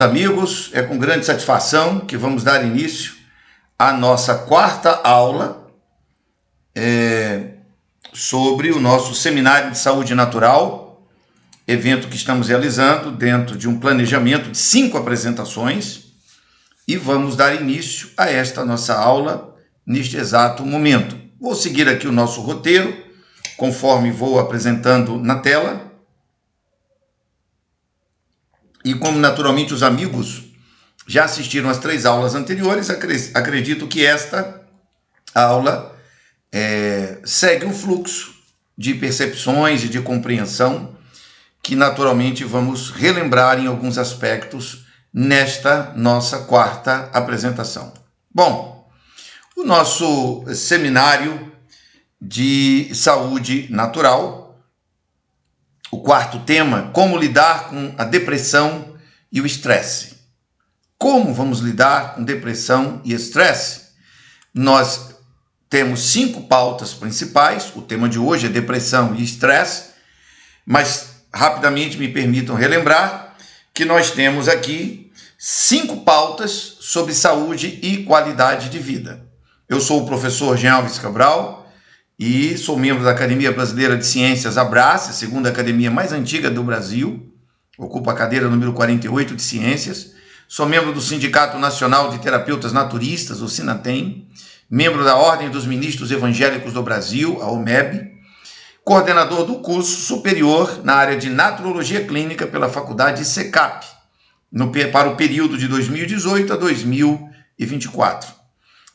Amigos, é com grande satisfação que vamos dar início à nossa quarta aula sobre o nosso Seminário de Saúde Natural, evento que estamos realizando dentro de um planejamento de 5 apresentações, e vamos dar início a esta nossa aula neste exato momento. Vou seguir aqui o nosso roteiro, conforme vou apresentando na tela. E como naturalmente os amigos já assistiram às 3 aulas anteriores, acredito que esta aula segue um fluxo de percepções e de compreensão que naturalmente vamos relembrar em alguns aspectos nesta nossa quarta apresentação. Bom, o nosso seminário de saúde natural, o quarto tema, como lidar com a depressão e o estresse. Como vamos lidar com depressão e estresse? Nós temos 5 pautas principais, o tema de hoje é depressão e estresse, mas rapidamente me permitam relembrar que nós temos aqui 5 pautas sobre saúde e qualidade de vida. Eu sou o professor Jean Alves Cabral, e sou membro da Academia Brasileira de Ciências, Abrace, a segunda academia mais antiga do Brasil. Ocupo a cadeira número 48 de Ciências. Sou membro do Sindicato Nacional de Terapeutas Naturistas, o SINATEM. Membro da Ordem dos Ministros Evangélicos do Brasil, a OMEB. Coordenador do curso superior na área de Naturologia Clínica pela Faculdade SECAP, para o período de 2018 a 2024.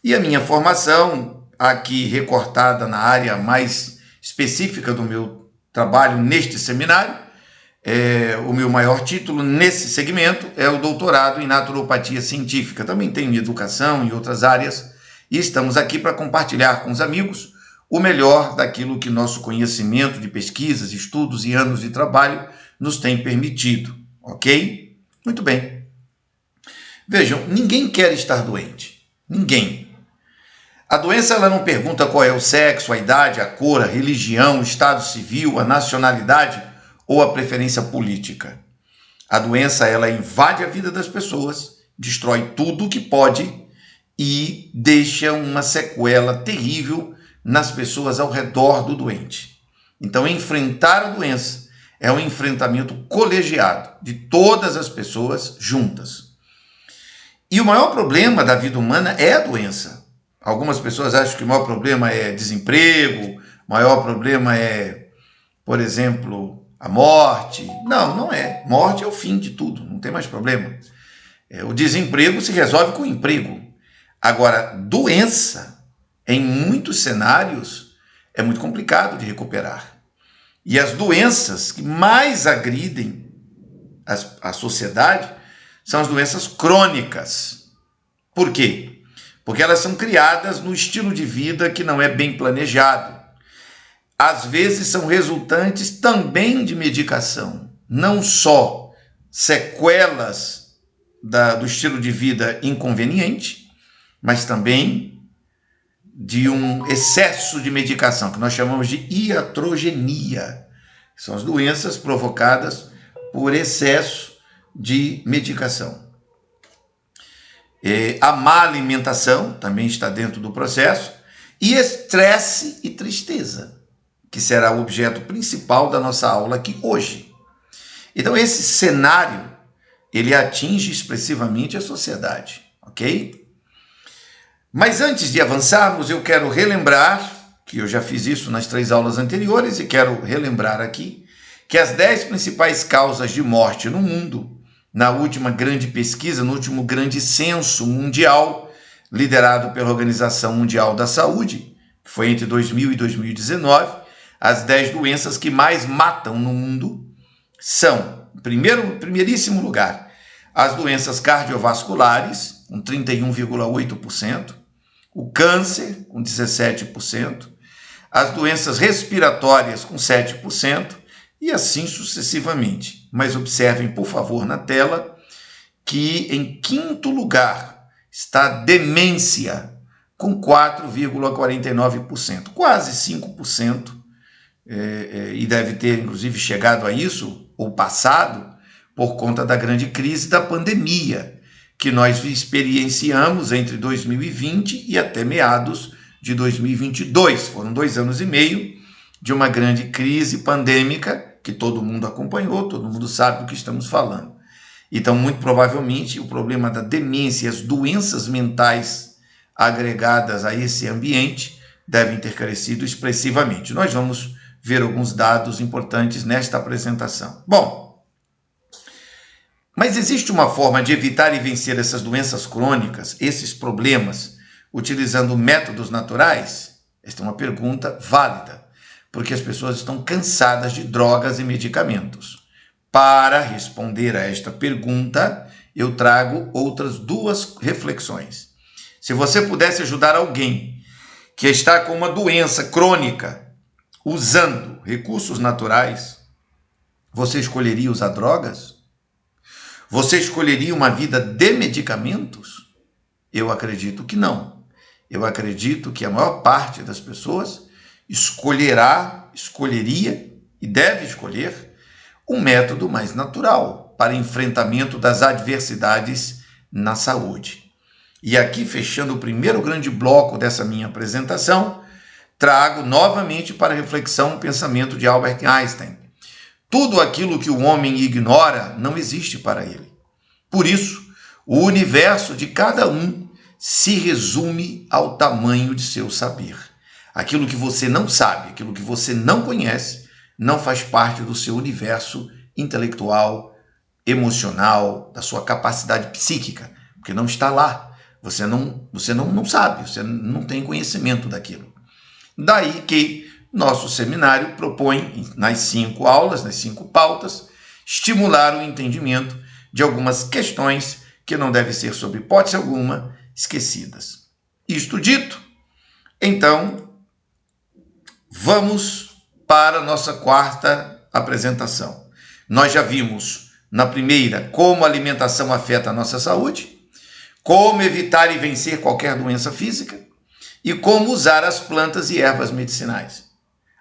E a minha formação, aqui recortada na área mais específica do meu trabalho neste seminário, o meu maior título nesse segmento é o doutorado em naturopatia científica. Também tenho educação em outras áreas e estamos aqui para compartilhar com os amigos o melhor daquilo que nosso conhecimento de pesquisas, estudos e anos de trabalho nos tem permitido, ok? Muito bem. Vejam, ninguém quer estar doente. Ninguém. A doença ela não pergunta qual é o sexo, a idade, a cor, a religião, o estado civil, a nacionalidade ou a preferência política. A doença ela invade a vida das pessoas, destrói tudo o que pode e deixa uma sequela terrível nas pessoas ao redor do doente. Então, enfrentar a doença é um enfrentamento colegiado de todas as pessoas juntas. E o maior problema da vida humana é a doença. Algumas pessoas acham que o maior problema é desemprego, o maior problema é, por exemplo, a morte. Não, não é. Morte é o fim de tudo, não tem mais problema. O desemprego se resolve com emprego. Agora, doença, em muitos cenários, é muito complicado de recuperar. E as doenças que mais agridem a sociedade são as doenças crônicas. Por quê? Porque elas são criadas no estilo de vida que não é bem planejado. Às vezes são resultantes também de medicação, não só sequelas do estilo de vida inconveniente, mas também de um excesso de medicação, que nós chamamos de iatrogenia. São as doenças provocadas por excesso de medicação. A má alimentação também está dentro do processo, e estresse e tristeza, que será o objeto principal da nossa aula aqui hoje. Então esse cenário, ele atinge expressivamente a sociedade, ok? Mas antes de avançarmos, eu quero relembrar, que eu já fiz isso nas 3 aulas anteriores, e quero relembrar aqui, que as 10 principais causas de morte no mundo, na última grande pesquisa, no último grande censo mundial, liderado pela Organização Mundial da Saúde, que foi entre 2000 e 2019, as 10 doenças que mais matam no mundo são, em primeiríssimo lugar, as doenças cardiovasculares, com 31,8%, o câncer, com 17%, as doenças respiratórias, com 7%, e assim sucessivamente. Mas observem, por favor, na tela, que em 5º lugar está a demência, com 4,49%, quase 5%, e deve ter, inclusive, chegado a isso, ou passado, por conta da grande crise da pandemia, que nós experienciamos entre 2020 e até meados de 2022. Foram 2 anos e meio de uma grande crise pandêmica que todo mundo acompanhou, todo mundo sabe do que estamos falando. Então, muito provavelmente, o problema da demência e as doenças mentais agregadas a esse ambiente devem ter crescido expressivamente. Nós vamos ver alguns dados importantes nesta apresentação. Bom, mas existe uma forma de evitar e vencer essas doenças crônicas, esses problemas, utilizando métodos naturais? Esta é uma pergunta válida, porque as pessoas estão cansadas de drogas e medicamentos. Para responder a esta pergunta, eu trago outras 2 reflexões. Se você pudesse ajudar alguém que está com uma doença crônica, usando recursos naturais, você escolheria usar drogas? Você escolheria uma vida de medicamentos? Eu acredito que não. Eu acredito que a maior parte das pessoas escolheria e deve escolher um método mais natural para enfrentamento das adversidades na saúde. E aqui, fechando o primeiro grande bloco dessa minha apresentação, trago novamente para reflexão o pensamento de Albert Einstein. Tudo aquilo que o homem ignora não existe para ele. Por isso, o universo de cada um se resume ao tamanho de seu saber. Aquilo que você não sabe, aquilo que você não conhece, não faz parte do seu universo intelectual, emocional, da sua capacidade psíquica, porque não está lá. Você não sabe, você não tem conhecimento daquilo. Daí que nosso seminário propõe, nas 5 aulas, nas 5 pautas, estimular o entendimento de algumas questões que não devem ser, sob hipótese alguma, esquecidas. Isto dito, então, vamos para a nossa 4ª apresentação. Nós já vimos na primeira como a alimentação afeta a nossa saúde, como evitar e vencer qualquer doença física e como usar as plantas e ervas medicinais.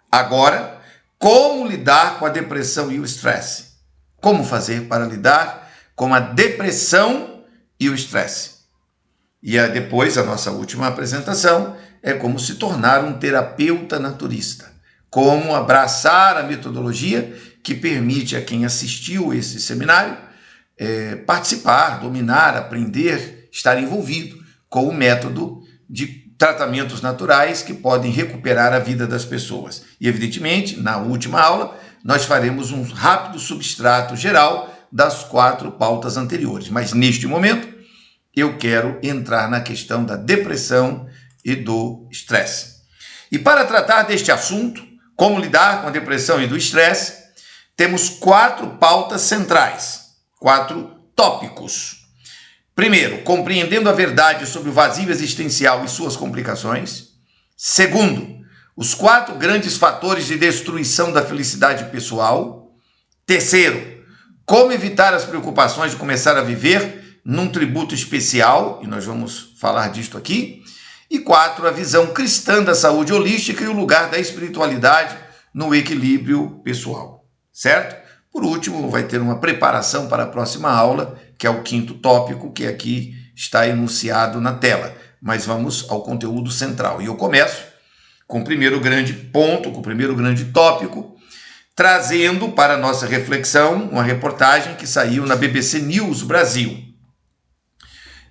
Agora, como lidar com a depressão e o estresse? Como fazer para lidar com a depressão e o estresse? E depois, a nossa última apresentação é como se tornar um terapeuta naturista. Como abraçar a metodologia que permite a quem assistiu esse seminário participar, dominar, aprender, estar envolvido com o método de tratamentos naturais que podem recuperar a vida das pessoas. E, evidentemente, na última aula, nós faremos um rápido substrato geral das 4 pautas anteriores. Mas, neste momento, eu quero entrar na questão da depressão e do estresse. E para tratar deste assunto, como lidar com a depressão e do estresse, temos 4 pautas centrais, 4 tópicos. Primeiro, compreendendo a verdade sobre o vazio existencial e suas complicações. Segundo, os 4 grandes fatores de destruição da felicidade pessoal. Terceiro, como evitar as preocupações de começar a viver num tributo especial, e nós vamos falar disto aqui. E 4, a visão cristã da saúde holística e o lugar da espiritualidade no equilíbrio pessoal, certo? Por último, vai ter uma preparação para a próxima aula, que é o 5º tópico, que aqui está enunciado na tela. Mas vamos ao conteúdo central. E eu começo com o primeiro grande ponto, com o primeiro grande tópico, trazendo para a nossa reflexão uma reportagem que saiu na BBC News Brasil.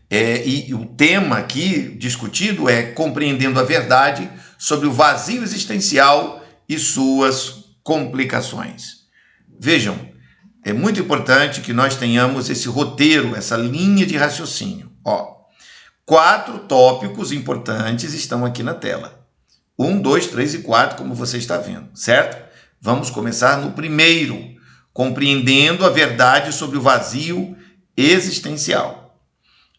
E o tema aqui discutido é compreendendo a verdade sobre o vazio existencial e suas complicações. Vejam, é muito importante que nós tenhamos esse roteiro, essa linha de raciocínio. 4 tópicos importantes estão aqui na tela. 1, 2, 3 e 4, como você está vendo, certo? Vamos começar no primeiro, compreendendo a verdade sobre o vazio existencial.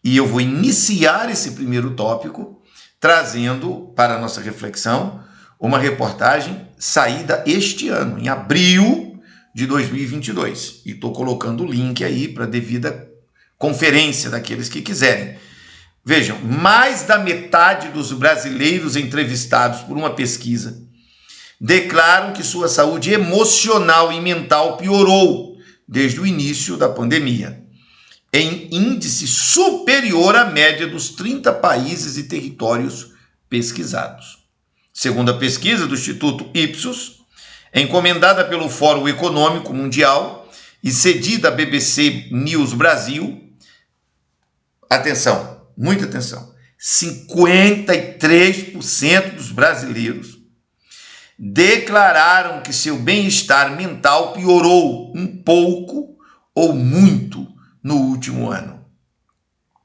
E eu vou iniciar esse primeiro tópico trazendo para a nossa reflexão uma reportagem saída este ano, em abril de 2022. E estou colocando o link aí para a devida conferência daqueles que quiserem. Vejam, mais da metade dos brasileiros entrevistados por uma pesquisa declaram que sua saúde emocional e mental piorou desde o início da pandemia, em índice superior à média dos 30 países e territórios pesquisados. Segundo a pesquisa do Instituto Ipsos, encomendada pelo Fórum Econômico Mundial e cedida à BBC News Brasil, atenção, muita atenção, 53% dos brasileiros declararam que seu bem-estar mental piorou um pouco ou muito no último ano,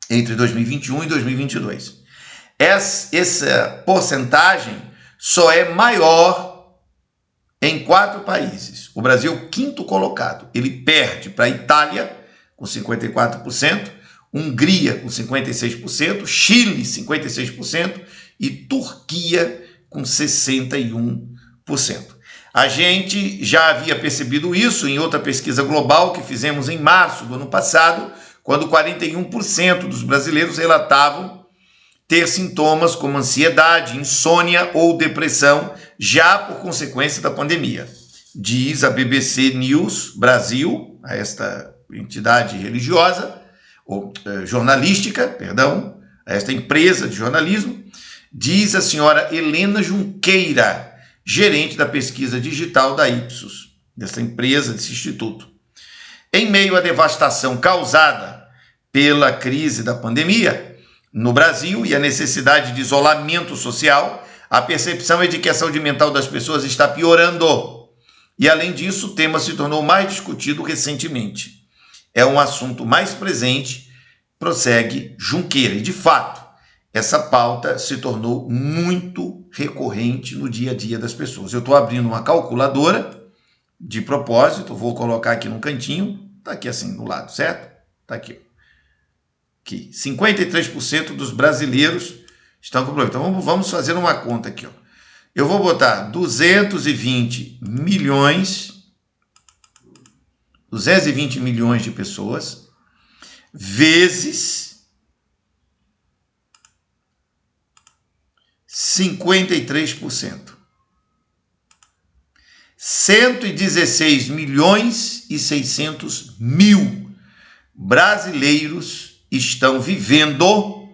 entre 2021 e 2022. Essa porcentagem só é maior em 4 países. O Brasil é o 5º colocado. Ele perde para a Itália, com 54%, Hungria, com 56%, Chile, 56%, e Turquia, com 61%. A gente já havia percebido isso em outra pesquisa global que fizemos em março do ano passado, quando 41% dos brasileiros relatavam ter sintomas como ansiedade, insônia ou depressão, já por consequência da pandemia. Diz a BBC News Brasil, a esta entidade religiosa, ou jornalística, perdão, a esta empresa de jornalismo, diz a senhora Helena Junqueira, gerente da pesquisa digital da Ipsos, dessa empresa, desse instituto. Em meio à devastação causada pela crise da pandemia no Brasil e a necessidade de isolamento social, a percepção é de que a saúde mental das pessoas está piorando. E, além disso, o tema se tornou mais discutido recentemente. É um assunto mais presente, prossegue Junqueira. E, de fato, essa pauta se tornou muito recorrente no dia a dia das pessoas. Eu estou abrindo uma calculadora de propósito, vou colocar aqui no cantinho, está aqui assim do lado, certo? Está aqui. Aqui. 53% dos brasileiros estão com problema. Então vamos fazer uma conta aqui. Ó. Eu vou botar 220 milhões de pessoas vezes 53%. 116 milhões e 600 mil brasileiros estão vivendo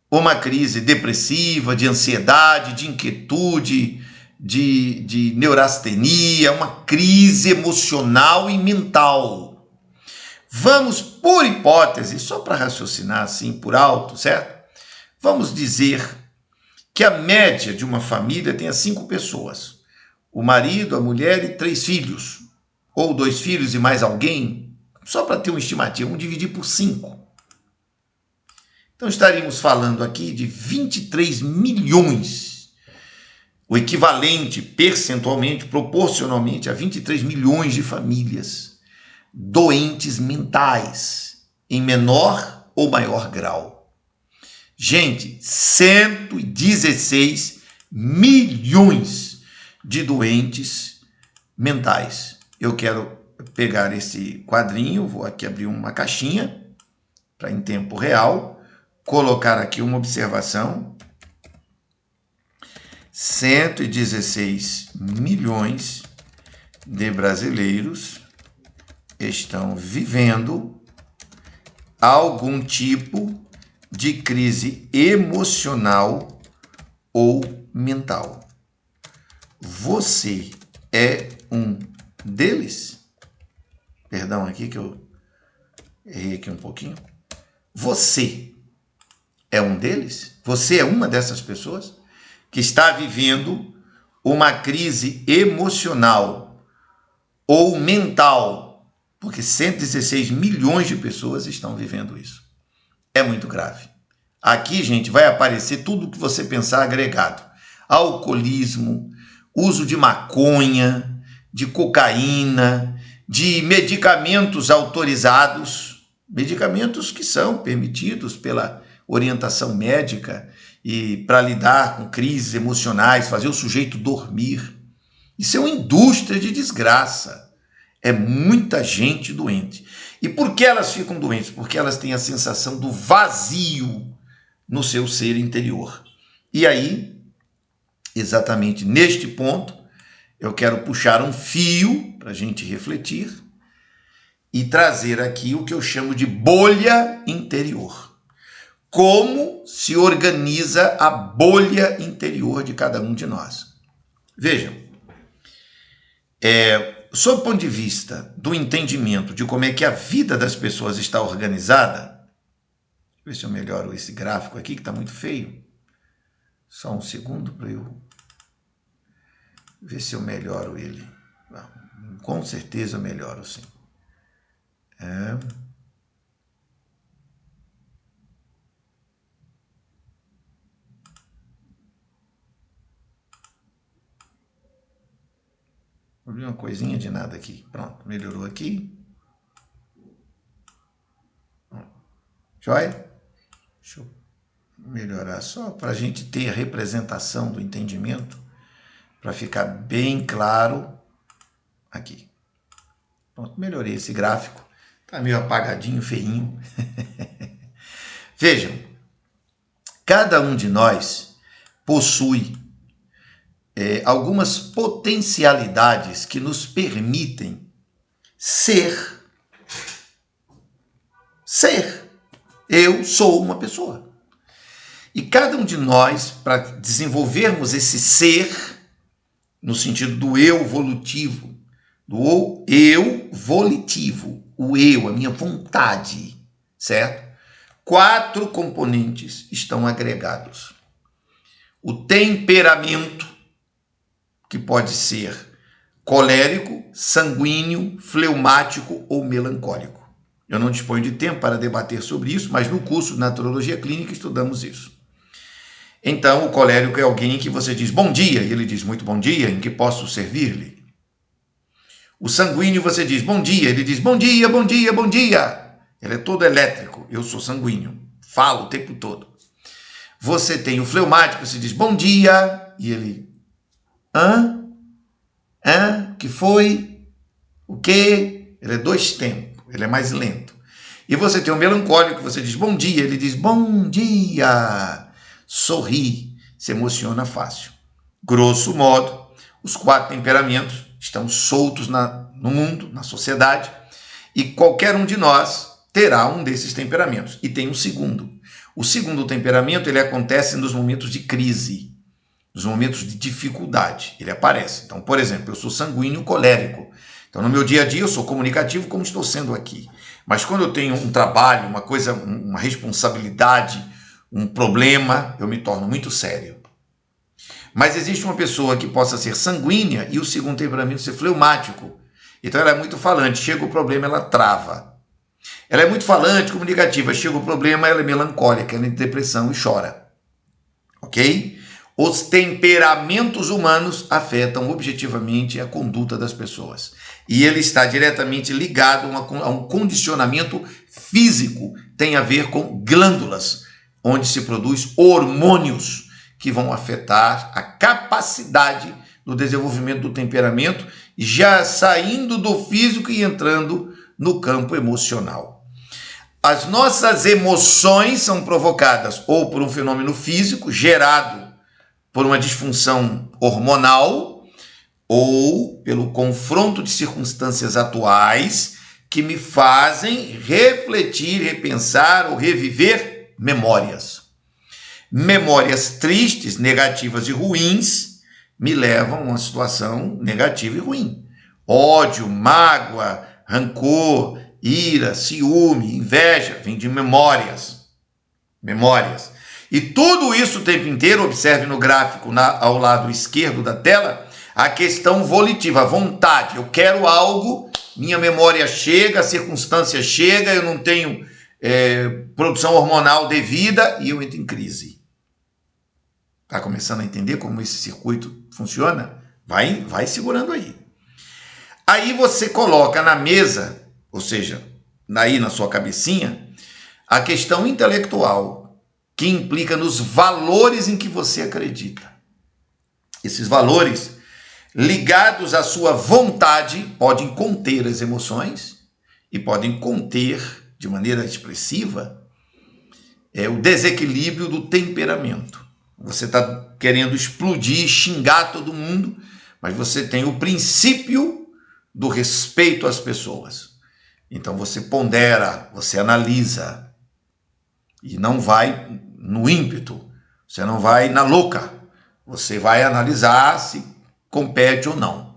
uma crise depressiva, de ansiedade, de inquietude, de neurastenia, uma crise emocional e mental. Vamos, por hipótese, só para raciocinar assim por alto, certo? Vamos dizer que a média de uma família tenha 5 pessoas. O marido, a mulher e 3 filhos. Ou 2 filhos e mais alguém. Só para ter uma estimativa, vamos dividir por 5. Então estaríamos falando aqui de 23 milhões. O equivalente percentualmente, proporcionalmente a 23 milhões de famílias doentes mentais, em menor ou maior grau. Gente, 116 milhões de doentes mentais. Eu quero pegar esse quadrinho, vou aqui abrir uma caixinha para em tempo real, colocar aqui uma observação. 116 milhões de brasileiros estão vivendo algum tipo de crise emocional ou mental. Você é um deles? Perdão aqui que eu errei aqui um pouquinho. Você é um deles? Você é uma dessas pessoas que está vivendo uma crise emocional ou mental? Porque 116 milhões de pessoas estão vivendo isso. É muito grave. Aqui, gente, vai aparecer tudo o que você pensar agregado. Alcoolismo, uso de maconha, de cocaína, de medicamentos autorizados, medicamentos que são permitidos pela orientação médica e para lidar com crises emocionais, fazer o sujeito dormir. Isso é uma indústria de desgraça. É muita gente doente. E por que elas ficam doentes? Porque elas têm a sensação do vazio no seu ser interior. E aí, exatamente neste ponto, eu quero puxar um fio para a gente refletir, e trazer aqui o que eu chamo de bolha interior. Como se organiza a bolha interior de cada um de nós. Vejam, sob o ponto de vista do entendimento de como é que a vida das pessoas está organizada, deixa eu ver se eu melhoro esse gráfico aqui, que está muito feio. Só um segundo para eu ver se eu melhoro ele. Com certeza eu melhoro, sim. Vou ver uma coisinha de nada aqui. Pronto, melhorou aqui. Joia? Deixa eu melhorar só para a gente ter a representação do entendimento, para ficar bem claro aqui. Pronto, melhorei esse gráfico. Está meio apagadinho, feinho. Vejam, cada um de nós possui algumas potencialidades que nos permitem ser. Eu sou uma pessoa. E cada um de nós, para desenvolvermos esse ser, no sentido do eu volutivo, o eu, a minha vontade, certo? 4 componentes estão agregados. O temperamento, que pode ser colérico, sanguíneo, fleumático ou melancólico. Eu não disponho de tempo para debater sobre isso, mas no curso de Naturologia Clínica estudamos isso. Então, o colérico é alguém que você diz bom dia, e ele diz muito bom dia, em que posso servir-lhe? O sanguíneo você diz bom dia, ele diz bom dia, bom dia, bom dia. Ele é todo elétrico, eu sou sanguíneo, falo o tempo todo. Você tem o fleumático, você diz bom dia, e ele... O que foi? O quê? Ele é 2 tempos, ele é mais lento. E você tem o melancólico, você diz bom dia, ele diz bom dia. Sorri, se emociona fácil. Grosso modo, os 4 temperamentos estão soltos no mundo, na sociedade, e qualquer um de nós terá um desses temperamentos. E tem um segundo. O segundo temperamento, ele acontece nos momentos de crise, nos momentos de dificuldade, ele aparece. Então, por exemplo, eu sou sanguíneo colérico. Então, no meu dia a dia, eu sou comunicativo como estou sendo aqui. Mas quando eu tenho um trabalho, uma coisa, uma responsabilidade, um problema, eu me torno muito sério. Mas existe uma pessoa que possa ser sanguínea e o segundo temperamento ser fleumático. Então, ela é muito falante. Chega o problema, ela trava. Ela é muito falante, comunicativa. Chega o problema, ela é melancólica, ela é em depressão e chora. Ok? Os temperamentos humanos afetam objetivamente a conduta das pessoas. E ele está diretamente ligado a um condicionamento físico. Tem a ver com glândulas, onde se produz hormônios que vão afetar a capacidade do desenvolvimento do temperamento, já saindo do físico e entrando no campo emocional. As nossas emoções são provocadas ou por um fenômeno físico gerado por uma disfunção hormonal ou pelo confronto de circunstâncias atuais que me fazem refletir, repensar ou reviver memórias. Memórias tristes, negativas e ruins me levam a uma situação negativa e ruim. Ódio, mágoa, rancor, ira, ciúme, inveja, vem de memórias. Memórias. E tudo isso o tempo inteiro, observe no gráfico ao lado esquerdo da tela, a questão volitiva, a vontade. Eu quero algo, minha memória chega, a circunstância chega, eu não tenho produção hormonal devida e eu entro em crise. Está começando a entender como esse circuito funciona? Vai segurando aí. Aí você coloca na mesa, ou seja, aí na sua cabecinha, a questão intelectual, que implica nos valores em que você acredita. Esses valores, ligados à sua vontade, podem conter as emoções e podem conter, de maneira expressiva, o desequilíbrio do temperamento. Você está querendo explodir, xingar todo mundo, mas você tem o princípio do respeito às pessoas. Então você pondera, você analisa e não vai no ímpeto, você não vai na louca, você vai analisar se compete ou não.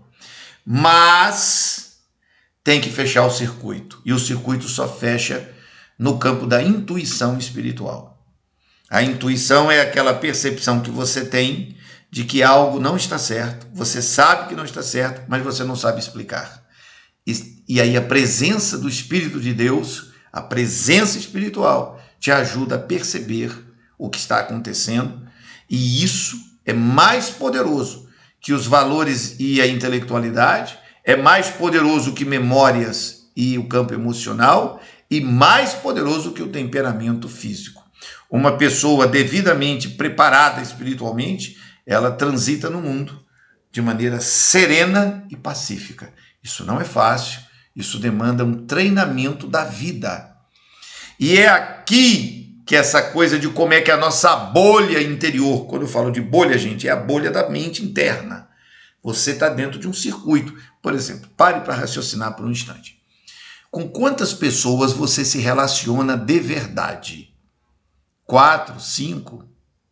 Mas tem que fechar o circuito, e o circuito só fecha no campo da intuição espiritual. A intuição é aquela percepção que você tem de que algo não está certo, você sabe que não está certo, mas você não sabe explicar. E aí a presença do Espírito de Deus, a presença espiritual, te ajuda a perceber o que está acontecendo, e isso é mais poderoso que os valores e a intelectualidade, é mais poderoso que memórias e o campo emocional, e mais poderoso que o temperamento físico. Uma pessoa devidamente preparada espiritualmente, ela transita no mundo de maneira serena e pacífica. Isso não é fácil, isso demanda um treinamento da vida. E é aqui que essa coisa de como é que a nossa bolha interior, quando eu falo de bolha, gente, é a bolha da mente interna. Você está dentro de um circuito. Por exemplo, pare para raciocinar por um instante. Com quantas pessoas você se relaciona de verdade? 4, 5,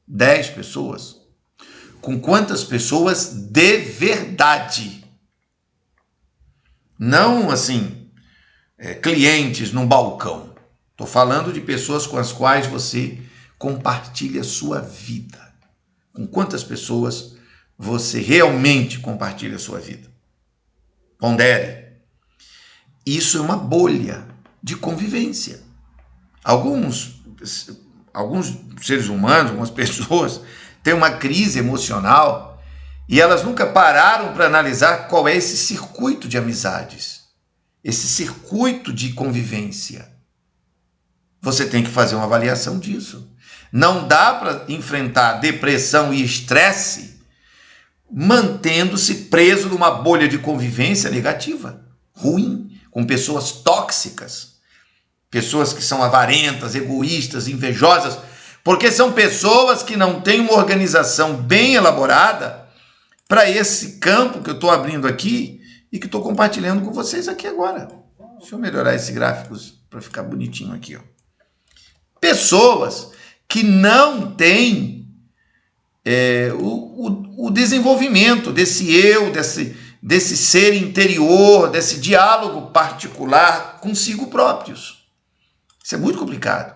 10 pessoas? Com quantas pessoas de verdade? Não assim, clientes num balcão. Estou falando de pessoas com as quais você compartilha a sua vida. Com quantas pessoas você realmente compartilha a sua vida? Pondere. Isso é uma bolha de convivência. Alguns seres humanos, algumas pessoas, têm uma crise emocional e elas nunca pararam para analisar qual é esse circuito de amizades, esse circuito de convivência. Você tem que fazer uma avaliação disso. Não dá para enfrentar depressão e estresse mantendo-se preso numa bolha de convivência negativa, ruim, com pessoas tóxicas, pessoas que são avarentas, egoístas, invejosas, porque são pessoas que não têm uma organização bem elaborada para esse campo que eu estou abrindo aqui e que estou compartilhando com vocês aqui agora. Deixa eu melhorar esse gráfico para ficar bonitinho aqui, ó. Pessoas que não têm o desenvolvimento desse eu, desse ser interior, desse diálogo particular consigo próprios. Isso é muito complicado.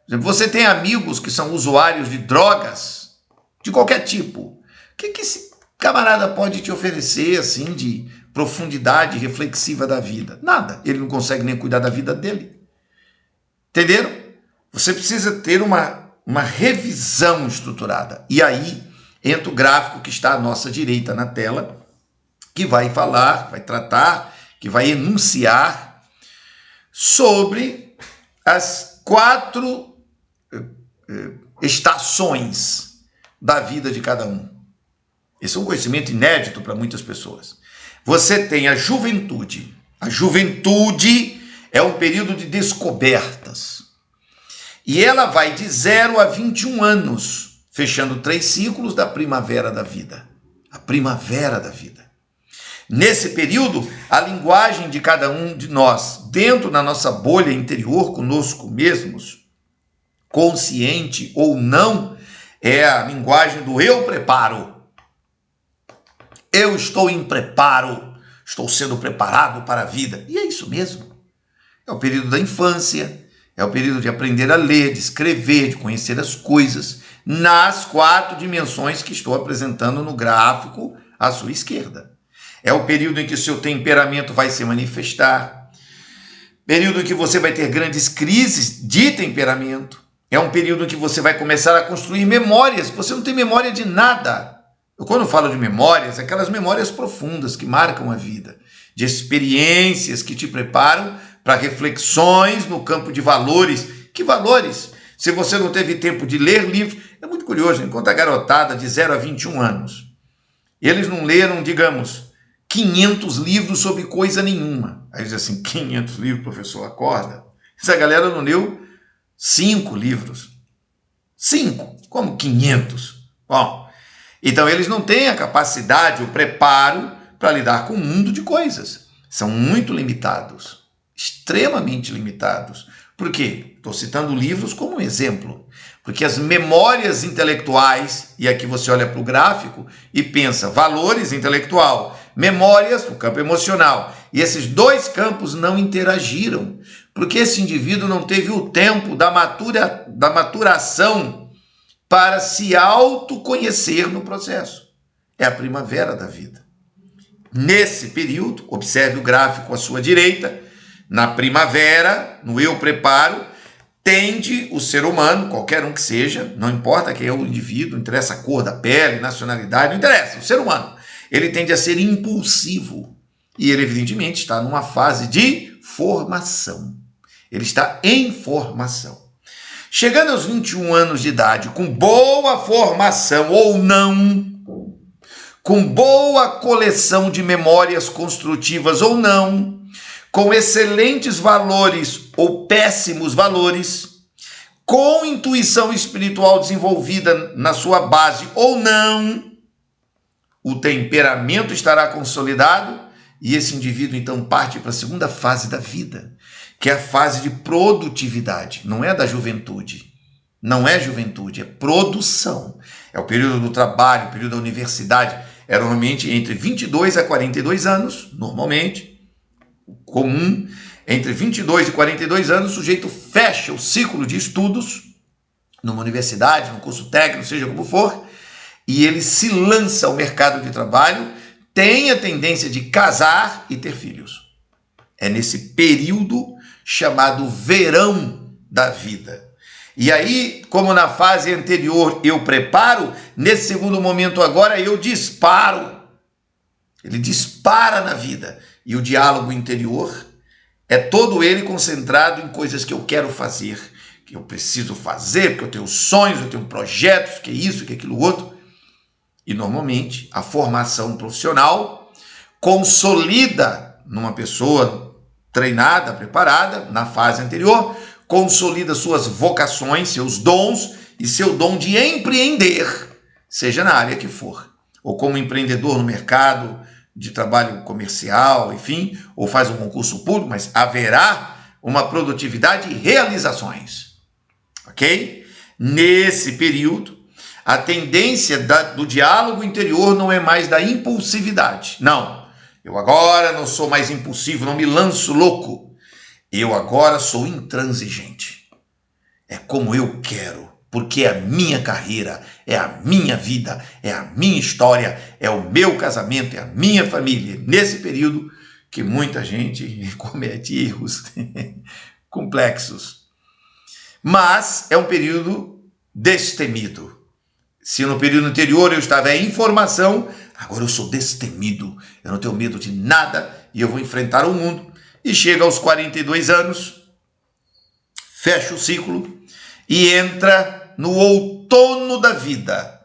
Por exemplo, você tem amigos que são usuários de drogas de qualquer tipo. O que esse camarada pode te oferecer assim de profundidade reflexiva da vida? Nada. Ele não consegue nem cuidar da vida dele. Entenderam? Você precisa ter uma revisão estruturada. E aí entra o gráfico que está à nossa direita na tela, que vai falar, vai tratar, que vai enunciar sobre as 4 estações da vida de cada um. Esse é um conhecimento inédito para muitas pessoas. Você tem a juventude. A juventude é um período de descobertas. E ela vai de 0 a 21 anos, fechando 3 ciclos da primavera da vida. A primavera da vida. Nesse período, a linguagem de cada um de nós, dentro da nossa bolha interior, conosco mesmos, consciente ou não, é a linguagem do eu preparo. Eu estou em preparo, estou sendo preparado para a vida. E é isso mesmo. É o período da infância, é o período de aprender a ler, de escrever, de conhecer as coisas, nas 4 dimensões que estou apresentando no gráfico à sua esquerda. É o período em que o seu temperamento vai se manifestar, período em que você vai ter grandes crises de temperamento, é um período em que você vai começar a construir memórias, você não tem memória de nada. Quando eu falo de memórias, aquelas memórias profundas que marcam a vida, de experiências que te preparam para reflexões no campo de valores. Que valores? Se você não teve tempo de ler livros, é muito curioso, enquanto a garotada de 0 a 21 anos, eles não leram, digamos, 500 livros sobre coisa nenhuma. Aí diz assim, 500 livros, professor, acorda. Essa galera não leu 5 livros. 5? Como 500? Bom, então eles não têm a capacidade, o preparo para lidar com um mundo de coisas. São muito limitados. extremamente limitados. Por quê? Estou citando livros como exemplo. Porque as memórias intelectuais, e aqui você olha para o gráfico e pensa, valores intelectual, memórias, o campo emocional. E esses dois campos não interagiram, porque esse indivíduo não teve o tempo da maturação para se autoconhecer no processo. É a primavera da vida. Nesse período, observe o gráfico à sua direita, na primavera, no eu preparo, tende o ser humano, qualquer um que seja, não importa quem é o indivíduo, não interessa a cor da pele, nacionalidade, não interessa, o ser humano, ele tende a ser impulsivo. E ele, evidentemente, está numa fase de formação. Ele está em formação. Chegando aos 21 anos de idade, com boa formação ou não, com boa coleção de memórias construtivas ou não, com excelentes valores ou péssimos valores, com intuição espiritual desenvolvida na sua base ou não, o temperamento estará consolidado e esse indivíduo então parte para a segunda fase da vida, que é a fase de produtividade. Não é da juventude, não é juventude, é produção. É o período do trabalho, o período da universidade, é normalmente entre 22 a 42 anos, normalmente, comum, entre 22 e 42 anos, o sujeito fecha o ciclo de estudos numa universidade, num curso técnico, seja como for, e ele se lança ao mercado de trabalho, tem a tendência de casar e ter filhos. É nesse período chamado verão da vida. E aí, como na fase anterior eu preparo, nesse segundo momento agora eu disparo. Ele dispara na vida. E o diálogo interior é todo ele concentrado em coisas que eu quero fazer, que eu preciso fazer, porque eu tenho sonhos, eu tenho projetos, que isso, que aquilo outro. E normalmente a formação profissional consolida numa pessoa treinada, preparada, na fase anterior, consolida suas vocações, seus dons e seu dom de empreender, seja na área que for, ou como empreendedor no mercado de trabalho comercial, enfim, ou faz um concurso público, mas haverá uma produtividade e realizações, ok? Nesse período, a tendência do diálogo interior não é mais da impulsividade, não. Eu agora não sou mais impulsivo, não me lanço louco. Eu agora sou intransigente. É como eu quero, porque é a minha carreira, é a minha vida, é a minha história, é o meu casamento, é a minha família. Nesse período que muita gente comete erros complexos. Mas é um período destemido. Se no período anterior eu estava em formação, agora eu sou destemido. Eu não tenho medo de nada e eu vou enfrentar o mundo. E chega aos 42 anos, fecha o ciclo e entra no outono da vida,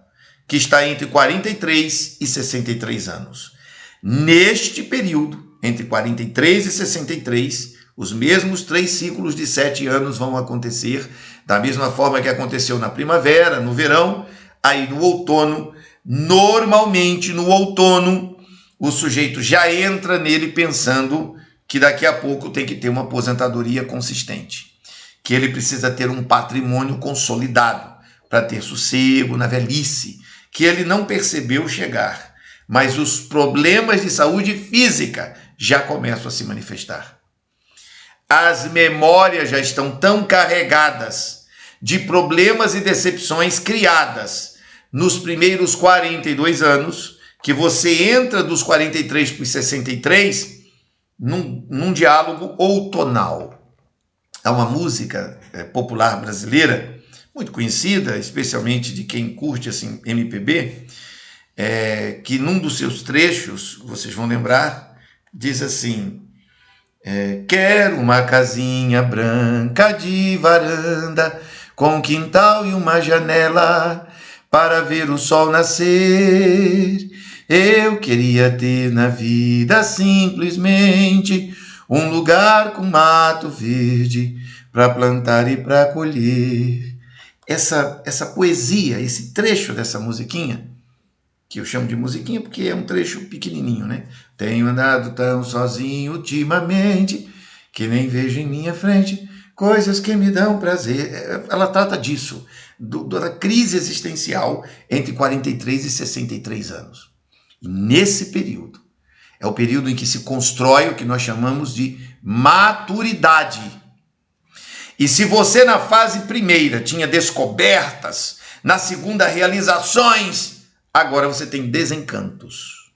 que está entre 43 e 63 anos. Neste período, entre 43 e 63, os mesmos 3 ciclos de 7 anos vão acontecer, da mesma forma que aconteceu na primavera, no verão, aí no outono. Normalmente no outono, o sujeito já entra nele pensando que daqui a pouco tem que ter uma aposentadoria consistente, que ele precisa ter um patrimônio consolidado para ter sossego na velhice, que ele não percebeu chegar, mas os problemas de saúde física já começam a se manifestar. As memórias já estão tão carregadas de problemas e decepções criadas nos primeiros 42 anos, que você entra dos 43 para os 63 num diálogo outonal. Há uma música popular brasileira, muito conhecida, especialmente de quem curte assim, MPB, que num dos seus trechos, vocês vão lembrar, diz assim: quero uma casinha branca de varanda, com quintal e uma janela, para ver o sol nascer. Eu queria ter na vida simplesmente um lugar com mato verde para plantar e para colher. Essa poesia, esse trecho dessa musiquinha, que eu chamo de musiquinha porque é um trecho pequenininho, né? Tenho andado tão sozinho ultimamente que nem vejo em minha frente coisas que me dão prazer. Ela trata disso, da crise existencial entre 43 e 63 anos. E nesse período, é o período em que se constrói o que nós chamamos de maturidade. E se você na fase primeira tinha descobertas, na segunda realizações, agora você tem desencantos.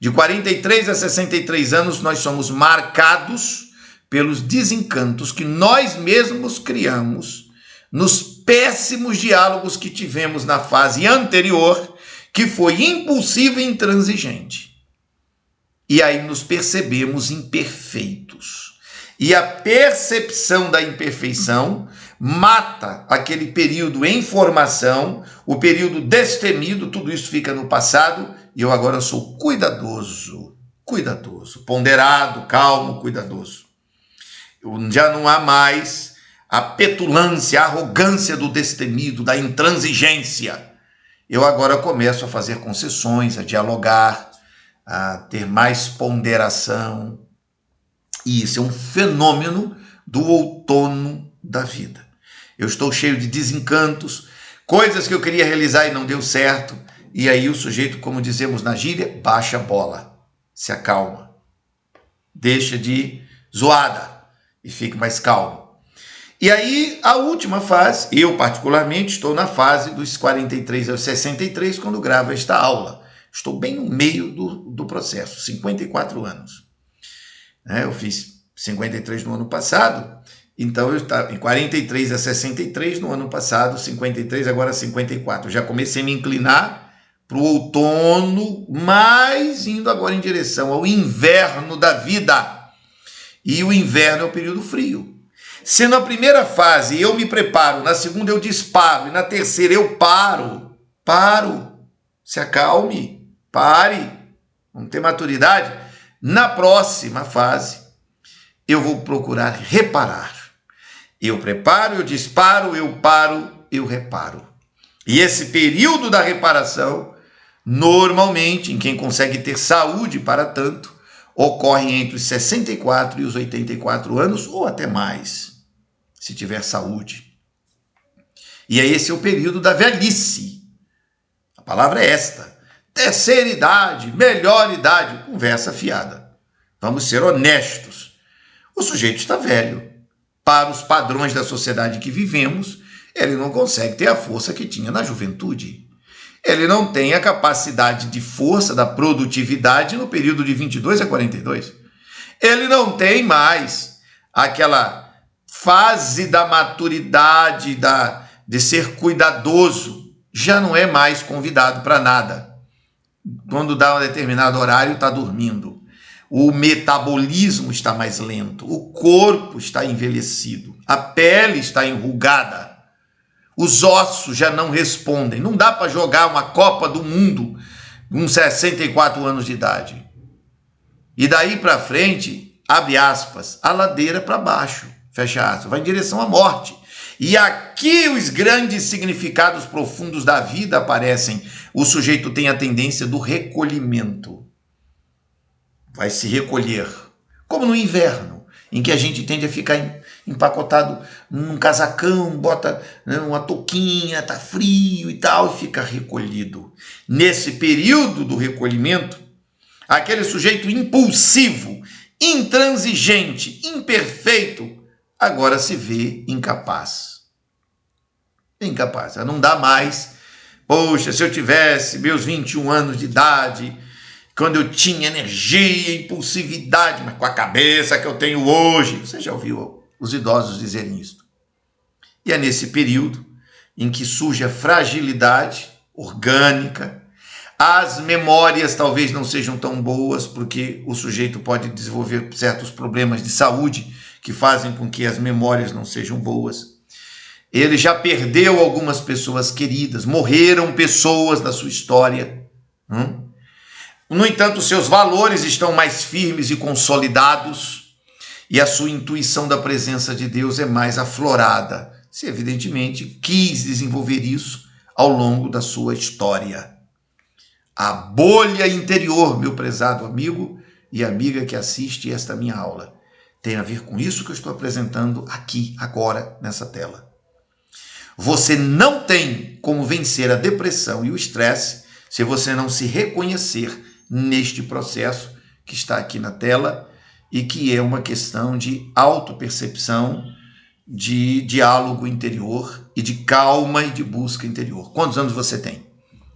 De 43 a 63 anos nós somos marcados pelos desencantos que nós mesmos criamos nos péssimos diálogos que tivemos na fase anterior, que foi impulsiva e intransigente. E aí nos percebemos imperfeitos. E a percepção da imperfeição mata aquele período em formação, o período destemido, tudo isso fica no passado, e eu agora sou cuidadoso, ponderado, calmo, cuidadoso. Já não há mais a petulância, a arrogância do destemido, da intransigência. Eu agora começo a fazer concessões, a dialogar, a ter mais ponderação. E isso é um fenômeno do outono da vida. Eu estou cheio de desencantos, coisas que eu queria realizar e não deu certo, e aí o sujeito, como dizemos na gíria, baixa a bola, se acalma, deixa de zoada e fica mais calmo. E aí a última fase, eu particularmente estou na fase dos 43 aos 63 quando gravo esta aula. Estou bem no meio do processo, 54 anos. Eu fiz 53 no ano passado, então eu estava em 43 a 63 no ano passado, 53, agora 54. Eu já comecei a me inclinar para o outono, mas indo agora em direção ao inverno da vida. E o inverno é o período frio. Se na primeira fase eu me preparo, na segunda eu disparo, e na terceira eu paro, se acalme, pare, vamos ter maturidade. Na próxima fase, eu vou procurar reparar. Eu preparo, eu disparo, eu paro, eu reparo. E esse período da reparação, normalmente, em quem consegue ter saúde para tanto, ocorre entre os 64 e os 84 anos, ou até mais, se tiver saúde. E esse é o período da velhice. A palavra é esta. Terceira idade, melhor idade, conversa fiada. Vamos ser honestos. O sujeito está velho. Para os padrões da sociedade que vivemos, ele não consegue ter a força que tinha na juventude. Ele não tem a capacidade de força da produtividade no período de 22 a 42. Ele não tem mais aquela fase da maturidade, de ser cuidadoso. Já não é mais convidado para nada. Quando dá um determinado horário, está dormindo. O metabolismo está mais lento. O corpo está envelhecido. A pele está enrugada. Os ossos já não respondem. Não dá para jogar uma Copa do Mundo com 64 anos de idade. E daí para frente, abre aspas, a ladeira para baixo, fecha aspas, vai em direção à morte. E aqui os grandes significados profundos da vida aparecem. O sujeito tem a tendência do recolhimento. Vai se recolher. Como no inverno, em que a gente tende a ficar empacotado num casacão, bota uma touquinha, tá frio e tal, e fica recolhido. Nesse período do recolhimento, aquele sujeito impulsivo, intransigente, imperfeito, agora se vê incapaz. Incapaz. Não dá mais. Poxa, se eu tivesse meus 21 anos de idade, quando eu tinha energia, impulsividade, mas com a cabeça que eu tenho hoje. Você já ouviu os idosos dizerem isso. E é nesse período em que surge a fragilidade orgânica, as memórias talvez não sejam tão boas, porque o sujeito pode desenvolver certos problemas de saúde que fazem com que as memórias não sejam boas. Ele já perdeu algumas pessoas queridas, morreram pessoas da sua história. No entanto, seus valores estão mais firmes e consolidados, e a sua intuição da presença de Deus é mais aflorada. Se evidentemente quis desenvolver isso ao longo da sua história. A bolha interior, meu prezado amigo e amiga que assiste esta minha aula, tem a ver com isso que eu estou apresentando aqui, agora, nessa tela. Você não tem como vencer a depressão e o estresse se você não se reconhecer neste processo que está aqui na tela e que é uma questão de autopercepção, de diálogo interior e de calma e de busca interior. Quantos anos você tem?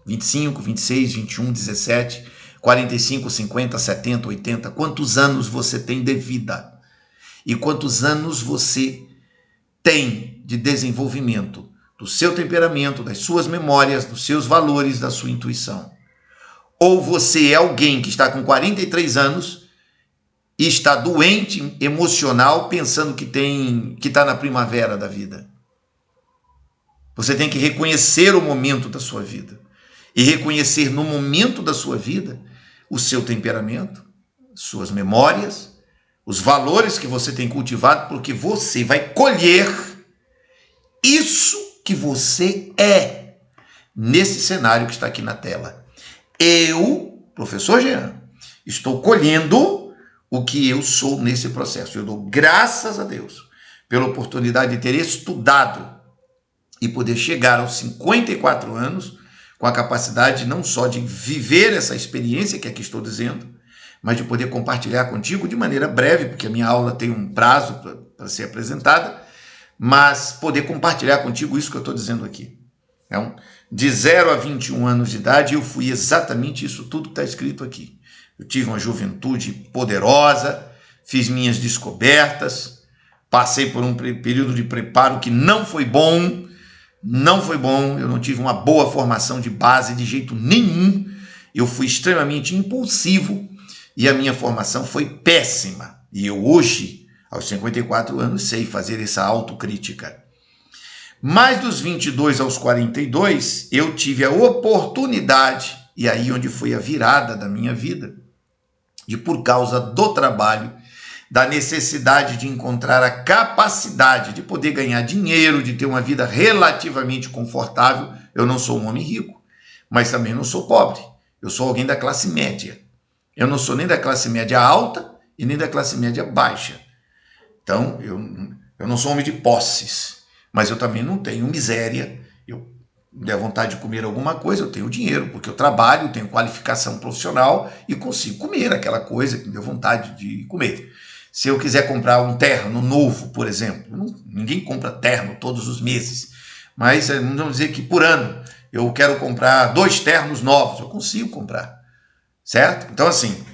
25, 26, 21, 17, 45, 50, 70, 80? Quantos anos você tem de vida? E quantos anos você tem de desenvolvimento do seu temperamento, das suas memórias, dos seus valores, da sua intuição? Ou você é alguém que está com 43 anos e está doente, emocional, pensando que está na primavera da vida? Você tem que reconhecer o momento da sua vida e reconhecer no momento da sua vida o seu temperamento, suas memórias, os valores que você tem cultivado, porque você vai colher isso que você é nesse cenário que está aqui na tela. Eu, professor Jean, estou colhendo o que eu sou nesse processo. Eu dou graças a Deus pela oportunidade de ter estudado e poder chegar aos 54 anos com a capacidade não só de viver essa experiência que aqui estou dizendo, mas de poder compartilhar contigo de maneira breve, porque a minha aula tem um prazo para ser apresentada, mas poder compartilhar contigo isso que eu estou dizendo aqui. Então, de 0 a 21 anos de idade, eu fui exatamente isso tudo que está escrito aqui. Eu tive uma juventude poderosa, fiz minhas descobertas, passei por um período de preparo que não foi bom, eu não tive uma boa formação de base de jeito nenhum, eu fui extremamente impulsivo e a minha formação foi péssima. E eu hoje, aos 54 anos, sei fazer essa autocrítica. Mas dos 22 aos 42, eu tive a oportunidade, e aí onde foi a virada da minha vida, de por causa do trabalho, da necessidade de encontrar a capacidade de poder ganhar dinheiro, de ter uma vida relativamente confortável. Eu não sou um homem rico, mas também não sou pobre. Eu sou alguém da classe média. Eu não sou nem da classe média alta e nem da classe média baixa. Então, eu não sou homem de posses, mas eu também não tenho miséria. Eu der vontade de comer alguma coisa, eu tenho dinheiro, porque eu trabalho, tenho qualificação profissional e consigo comer aquela coisa que me deu vontade de comer. Se eu quiser comprar um terno novo, por exemplo, ninguém compra terno todos os meses, mas vamos dizer que por ano eu quero comprar 2 ternos novos, eu consigo comprar, certo? Então assim,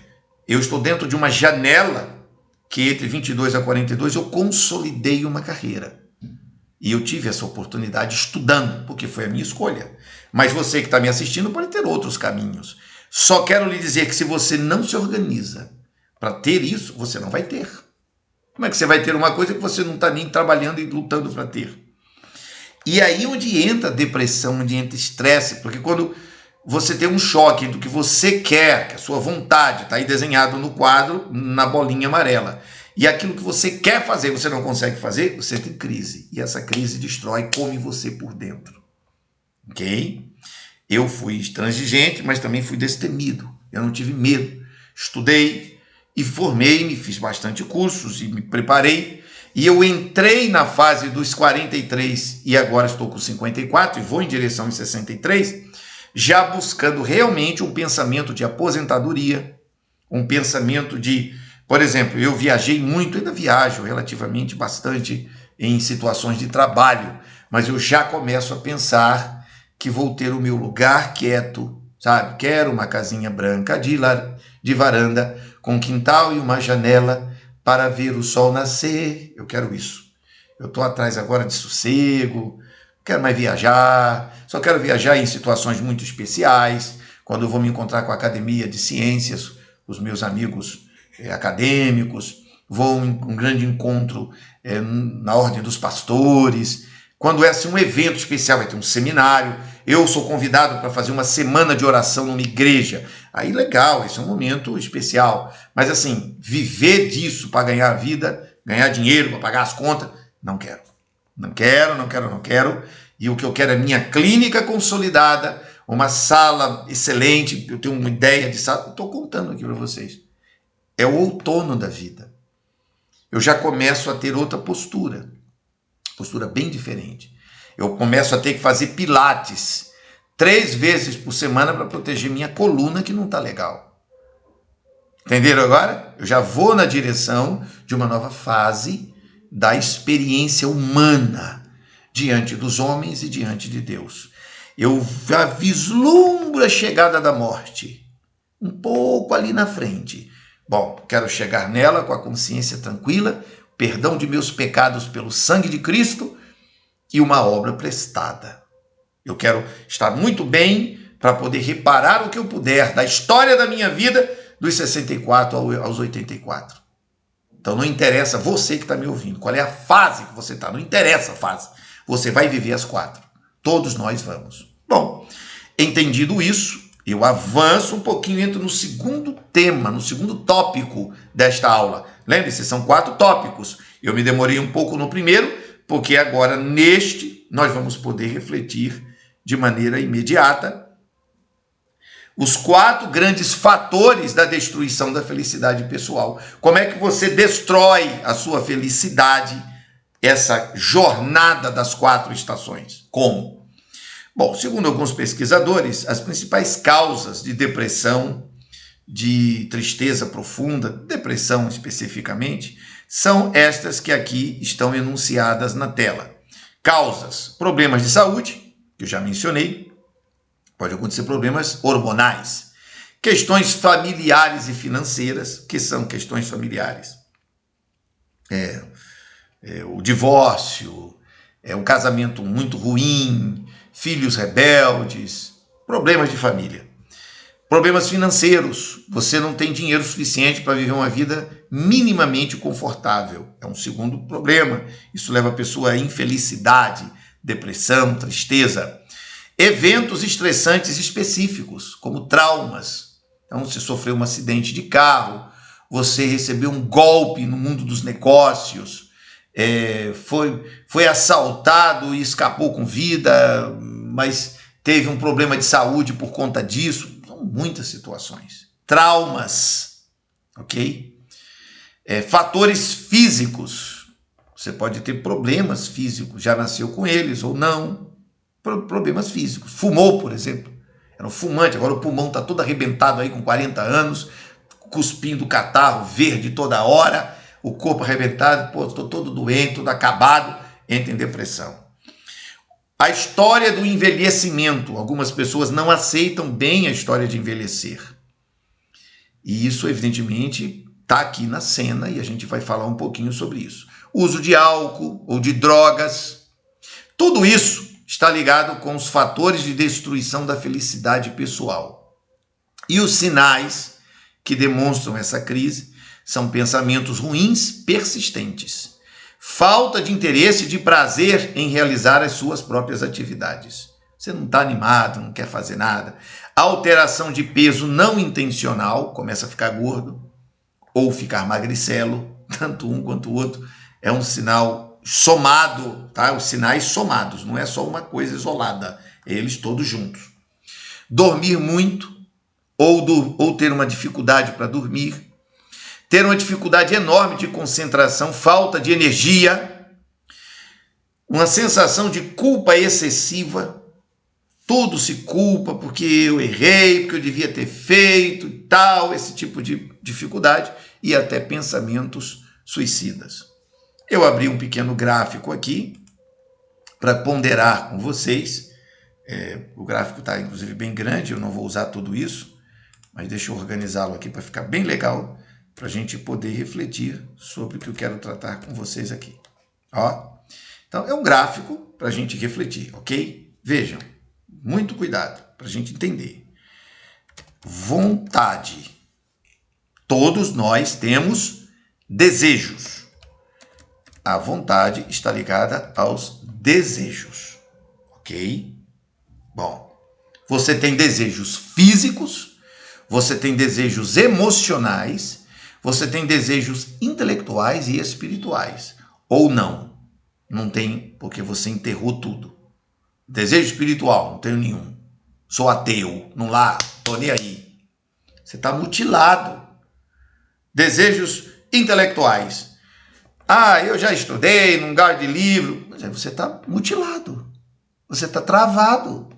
eu estou dentro de uma janela que entre 22 a 42 eu consolidei uma carreira. E eu tive essa oportunidade estudando, porque foi a minha escolha. Mas você que está me assistindo pode ter outros caminhos. Só quero lhe dizer que se você não se organiza para ter isso, você não vai ter. Como é que você vai ter uma coisa que você não está nem trabalhando e lutando para ter? E aí onde entra depressão, onde entra estresse, porque quando você tem um choque do que você quer, que a sua vontade está aí desenhado no quadro, na bolinha amarela, e aquilo que você quer fazer, você não consegue fazer, você tem crise. E essa crise destrói, come você por dentro. Ok? Eu fui intransigente, mas também fui destemido. Eu não tive medo. Estudei e formei-me, fiz bastante cursos e me preparei. E eu entrei na fase dos 43 e agora estou com 54 e vou em direção aos 63, já buscando realmente um pensamento de aposentadoria, um pensamento de... Por exemplo, eu viajei muito, ainda viajo relativamente bastante em situações de trabalho, mas eu já começo a pensar que vou ter o meu lugar quieto, sabe? Quero uma casinha branca de varanda, com quintal e uma janela para ver o sol nascer. Eu quero isso. Eu estou atrás agora de sossego, não quero mais viajar, só quero viajar em situações muito especiais, quando eu vou me encontrar com a Academia de Ciências, os meus amigos acadêmicos, vou em um grande encontro na Ordem dos Pastores, quando é assim, um evento especial, vai ter um seminário, eu sou convidado para fazer uma semana de oração numa igreja, aí legal, esse é um momento especial, mas assim, viver disso para ganhar a vida, ganhar dinheiro para pagar as contas, não quero, e o que eu quero é minha clínica consolidada, uma sala excelente, eu tenho uma ideia de sala, estou contando aqui para vocês. É o outono da vida. eu já começo a ter outra postura bem diferente. Eu começo a ter que fazer pilates 3 vezes por semana para proteger minha coluna, que não está legal. Entenderam agora? Eu já vou na direção de uma nova fase da experiência humana diante dos homens e diante de Deus. Eu já vislumbro a chegada da morte, um pouco ali na frente. Bom, quero chegar nela com a consciência tranquila, perdão de meus pecados pelo sangue de Cristo e uma obra prestada. Eu quero estar muito bem para poder reparar o que eu puder da história da minha vida dos 64 aos 84. Então não interessa você que está me ouvindo, qual é a fase que você está, não interessa a fase. Você vai viver as 4. Todos nós vamos. Bom, entendido isso, eu avanço um pouquinho, entro no segundo tema, no segundo tópico desta aula. Lembre-se, são 4 tópicos. Eu me demorei um pouco no primeiro, porque agora neste nós vamos poder refletir de maneira imediata os 4 grandes fatores da destruição da felicidade pessoal. Como é que você destrói a sua felicidade, essa jornada das 4 estações? Como? Bom, segundo alguns pesquisadores, as principais causas de depressão, de tristeza profunda, depressão especificamente, são estas que aqui estão enunciadas na tela. Causas: problemas de saúde, que eu já mencionei, pode acontecer problemas hormonais, questões familiares e financeiras, que são questões familiares, o divórcio, um casamento muito ruim, filhos rebeldes, problemas de família. Problemas financeiros, você não tem dinheiro suficiente para viver uma vida minimamente confortável. É um segundo problema. Isso leva a pessoa à infelicidade, depressão, tristeza. Eventos estressantes específicos, como traumas. Então, você sofreu um acidente de carro, você recebeu um golpe no mundo dos negócios, foi assaltado e escapou com vida, mas teve um problema de saúde por conta disso. São muitas situações. Traumas, ok? Fatores físicos. Você pode ter problemas físicos, já nasceu com eles ou não. Problemas físicos. Fumou, por exemplo. Era um fumante, agora o pulmão está todo arrebentado aí com 40 anos, cuspindo catarro verde toda hora, o corpo arrebentado, estou todo doente, todo acabado, entra em depressão. A história do envelhecimento. Algumas pessoas não aceitam bem a história de envelhecer. E isso, evidentemente, está aqui na cena e a gente vai falar um pouquinho sobre isso. Uso de álcool ou de drogas. Tudo isso está ligado com os fatores de destruição da felicidade pessoal. E os sinais que demonstram essa crise são pensamentos ruins persistentes, falta de interesse e de prazer em realizar as suas próprias atividades. Você não está animado, não quer fazer nada. Alteração de peso não intencional, começa a ficar gordo ou ficar magricelo, tanto um quanto o outro. É um sinal somado, tá? Os sinais somados, não é só uma coisa isolada, eles todos juntos. Dormir muito ou ter uma dificuldade para dormir, ter uma dificuldade enorme de concentração, falta de energia, uma sensação de culpa excessiva, tudo se culpa porque eu errei, porque eu devia ter feito e tal, esse tipo de dificuldade, e até pensamentos suicidas. Eu abri um pequeno gráfico aqui para ponderar com vocês. O gráfico está, inclusive, bem grande, eu não vou usar tudo isso, mas deixa eu organizá-lo aqui para ficar bem legal, para a gente poder refletir sobre o que eu quero tratar com vocês aqui. Ó. Então, é um gráfico para a gente refletir, ok? Vejam, muito cuidado para a gente entender. Vontade. Todos nós temos desejos. A vontade está ligada aos desejos, ok? Bom, você tem desejos físicos, você tem desejos emocionais, você tem desejos intelectuais e espirituais. Ou não. Não tem, porque você enterrou tudo. Desejo espiritual, não tenho nenhum. Sou ateu, não lá, tô nem aí. Você está mutilado. Desejos intelectuais. Ah, eu já estudei num lugar de livro. Mas aí você está mutilado. Você está travado.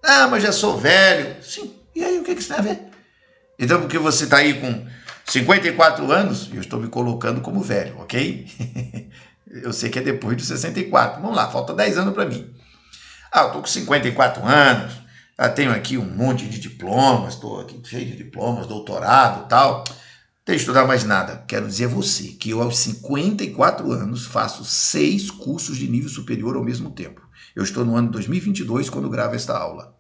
Ah, mas já sou velho. Sim, e aí o que isso tem a ver? Então, porque você está aí com 54 anos, eu estou me colocando como velho, ok? Eu sei que é depois dos 64. Vamos lá, falta 10 anos para mim. Ah, eu estou com 54 anos, já tenho aqui um monte de diplomas, estou aqui cheio de diplomas, doutorado e tal. Não tenho que estudar mais nada. Quero dizer a você que eu, aos 54 anos, faço 6 cursos de nível superior ao mesmo tempo. Eu estou no ano 2022 quando gravo esta aula.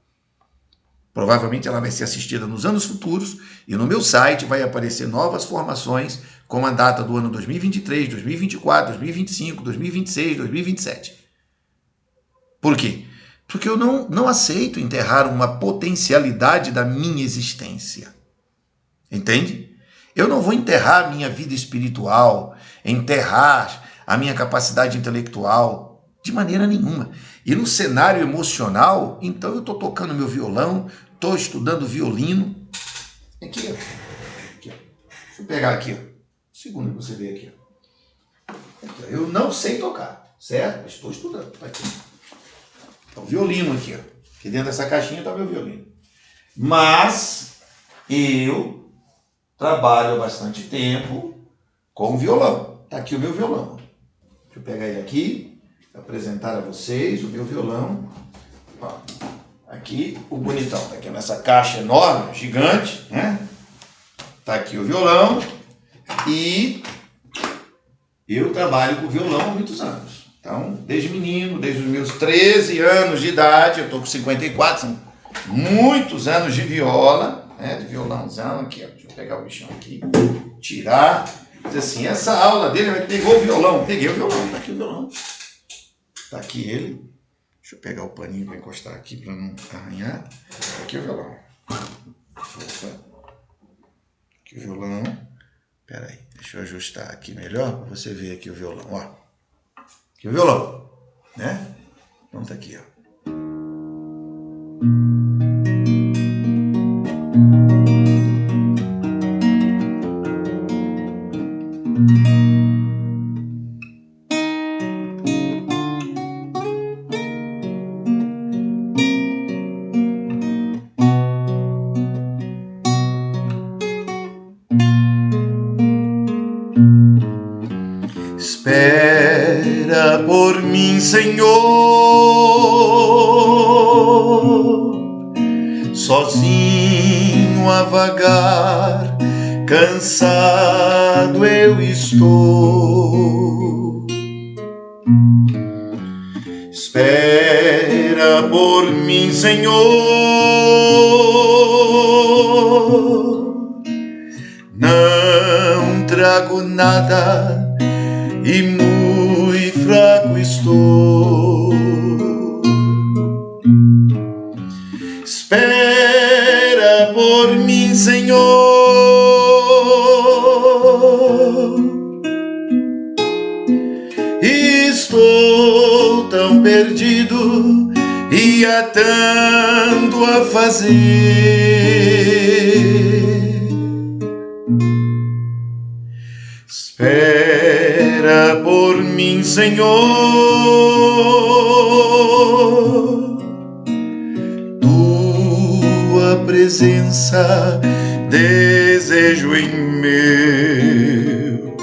Provavelmente ela vai ser assistida nos anos futuros e no meu site vai aparecer novas formações com a data do ano 2023, 2024, 2025, 2026, 2027. Por quê? Porque eu não aceito enterrar uma potencialidade da minha existência. Entende? Eu não vou enterrar a minha vida espiritual, enterrar a minha capacidade intelectual, de maneira nenhuma. E no cenário emocional, então eu estou tocando meu violão, estou estudando violino. Aqui, ó. Aqui, ó. Deixa eu pegar aqui, ó. Segundo que você vê aqui, ó. Aqui, ó. Eu não sei tocar, certo? Estou estudando. Tá aqui. Tá o violino aqui, ó. Aqui dentro dessa caixinha está meu violino. Mas eu trabalho há bastante tempo com violão. Está aqui o meu violão. Deixa eu pegar ele aqui, apresentar a vocês o meu violão. Ó, aqui o bonitão, tá aqui nessa caixa enorme, gigante, né? Tá aqui o violão e eu trabalho com violão há muitos anos. Então, desde menino, desde os meus 13 anos de idade, eu estou com 54, são muitos anos de viola, né? De violãozão aqui, ó. Deixa eu pegar o bichão aqui, tirar. Diz assim, essa aula dele, ele pegou o violão. Peguei o violão, tá aqui o violão. Tá aqui ele. Deixa eu pegar o paninho para encostar aqui para não arranhar. Tá aqui o violão. Opa. Aqui o violão. Pera aí, deixa eu ajustar aqui melhor para você ver aqui o violão, ó. Aqui o violão, né? Então tá aqui, ó. Espera por mim, Senhor, sozinho a vagar, cansado eu estou. Espera por mim, Senhor, não trago nada e muito fraco estou. Espera por mim, Senhor, estou tão perdido e há tanto a fazer. Espera por mim, Senhor, tua presença desejo em meu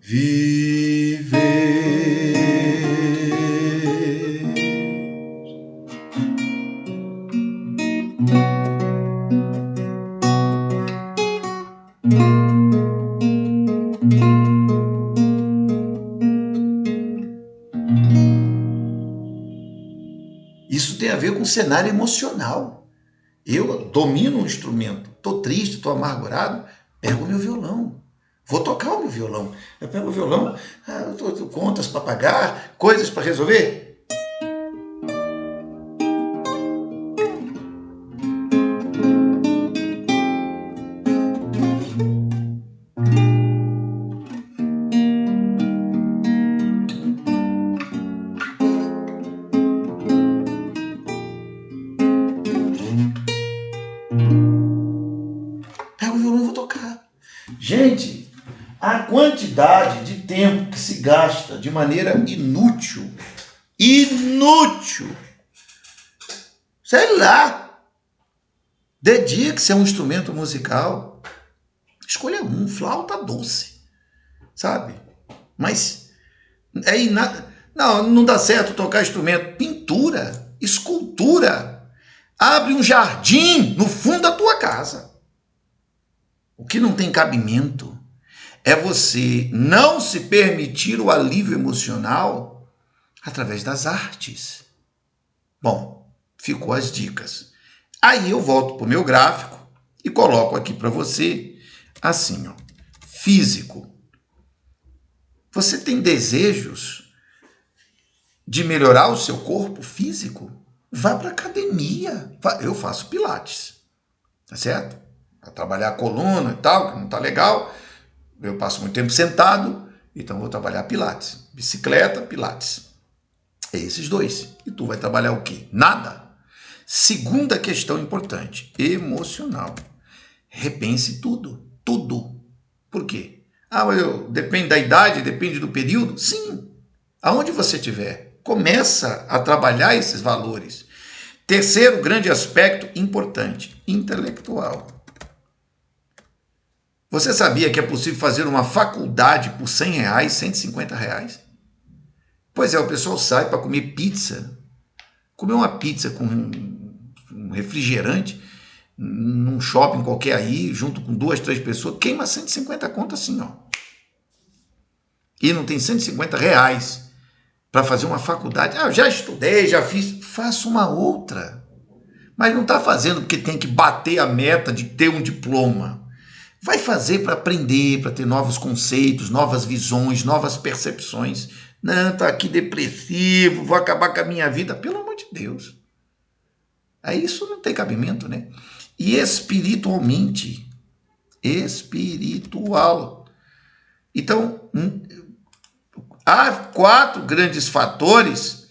viver. Isso tem a ver com cenário emocional. Eu domino um instrumento, estou triste, estou amargurado, pego o meu violão. Vou tocar o meu violão. Eu pego o violão, eu tô contas para pagar, coisas para resolver. Pego o violão e vou tocar. Gente, há quantidade de tempo que se gasta de maneira inútil, sei lá, dedique-se a um instrumento musical, escolha um, flauta doce, sabe? Mas não dá certo tocar instrumento, pintura, escultura, abre um jardim no fundo da tua casa. O que não tem cabimento é você não se permitir o alívio emocional através das artes. Bom, ficou as dicas. Aí eu volto para o meu gráfico e coloco aqui para você, assim, ó, físico. Você tem desejos de melhorar o seu corpo físico? Vá para academia. Eu faço pilates, tá certo? Para trabalhar a coluna e tal, que não tá legal. Eu passo muito tempo sentado, então vou trabalhar pilates. Bicicleta, pilates. É esses dois. E tu vai trabalhar o quê? Nada. Segunda questão importante, emocional. Repense tudo. Por quê? Depende da idade, depende do período? Sim. Aonde você estiver, começa a trabalhar esses valores. Terceiro grande aspecto importante, intelectual. Você sabia que é possível fazer uma faculdade por R$100, R$150? Pois é, o pessoal sai para comer pizza. Comer uma pizza com um refrigerante num shopping qualquer aí, junto com 2, 3 pessoas, queima 150 conto assim, ó. E não tem R$150 para fazer uma faculdade. Eu já estudei, já fiz. Faça uma outra. Mas não está fazendo porque tem que bater a meta de ter um diploma. Vai fazer para aprender, para ter novos conceitos, novas visões, novas percepções. Não, tá aqui depressivo, vou acabar com a minha vida. Pelo amor de Deus. Aí isso não tem cabimento, né? E espiritualmente. Espiritual. Então, há 4 grandes fatores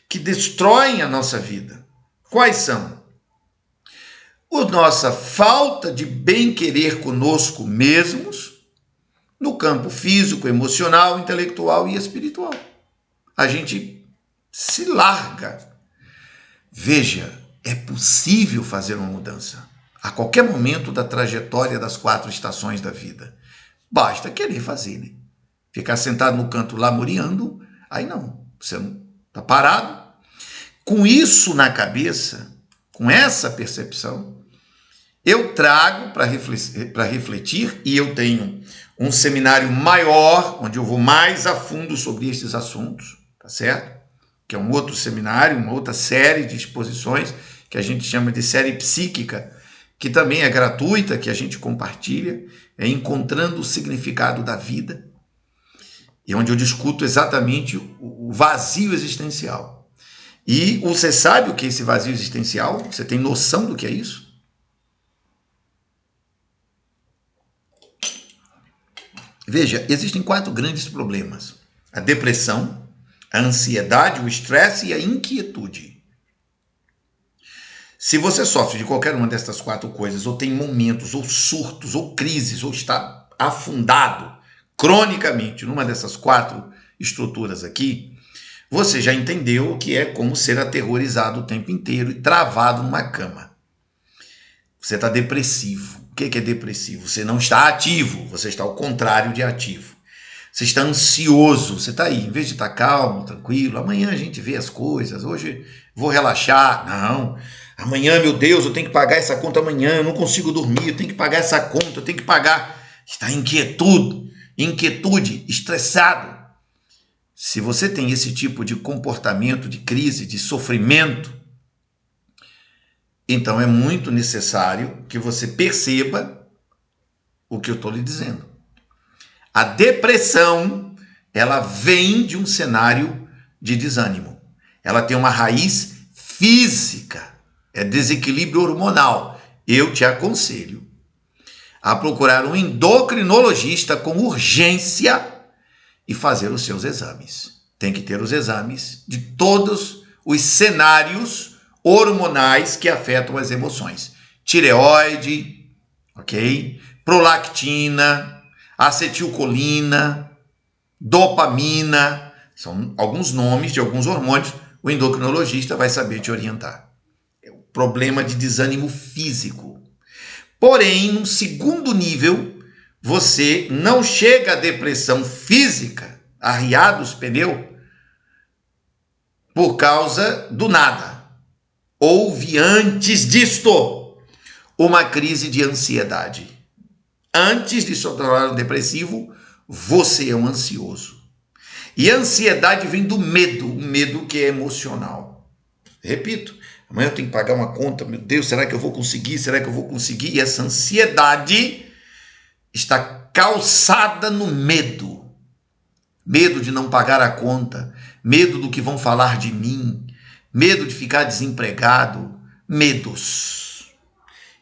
que destroem a nossa vida. Quais são? A nossa falta de bem-querer conosco mesmos, no campo físico, emocional, intelectual e espiritual. A gente se larga. Veja, é possível fazer uma mudança a qualquer momento da trajetória das 4 estações da vida. Basta querer fazer, né? Ficar sentado no canto lamuriando, aí não, você não está parado. Com isso na cabeça, com essa percepção, eu trago para refletir, e eu tenho um seminário maior, onde eu vou mais a fundo sobre esses assuntos, tá certo? Que é um outro seminário, uma outra série de exposições, que a gente chama de série psíquica, que também é gratuita, que a gente compartilha, é Encontrando o Significado da Vida, e onde eu discuto exatamente o vazio existencial. E você sabe o que é esse vazio existencial? Você tem noção do que é isso? Veja, existem 4 grandes problemas: a depressão, a ansiedade, o estresse e a inquietude. Se você sofre de qualquer uma dessas 4 coisas, ou tem momentos, ou surtos, ou crises, ou está afundado cronicamente numa dessas 4 estruturas aqui, você já entendeu o que é como ser aterrorizado o tempo inteiro e travado numa cama. Você está depressivo. O que é depressivo? Você não está ativo, você está ao contrário de ativo. Você está ansioso, você está aí, em vez de estar calmo, tranquilo, amanhã a gente vê as coisas, hoje vou relaxar. Não, amanhã, meu Deus, eu tenho que pagar essa conta amanhã, eu não consigo dormir, eu tenho que pagar essa conta, eu tenho que pagar. Está em inquietude, estressado. Se você tem esse tipo de comportamento, de crise, de sofrimento, então é muito necessário que você perceba o que eu estou lhe dizendo. A depressão, ela vem de um cenário de desânimo. Ela tem uma raiz física, é desequilíbrio hormonal. Eu te aconselho a procurar um endocrinologista com urgência e fazer os seus exames. Tem que ter os exames de todos os cenários hormonais que afetam as emoções. Tireoide, ok? Prolactina, acetilcolina, dopamina, são alguns nomes de alguns hormônios, o endocrinologista vai saber te orientar. É o problema de desânimo físico. Porém, num segundo nível, você não chega à depressão física, arriar dos pneus, por causa do nada. Houve antes disto uma crise de ansiedade. Antes de se tornar um depressivo, você é um ansioso. E a ansiedade vem do medo, um medo que é emocional. Repito, amanhã eu tenho que pagar uma conta, meu Deus, será que eu vou conseguir? Será que eu vou conseguir? E essa ansiedade está calçada no medo. Medo de não pagar a conta, medo do que vão falar de mim, medo de ficar desempregado, medos.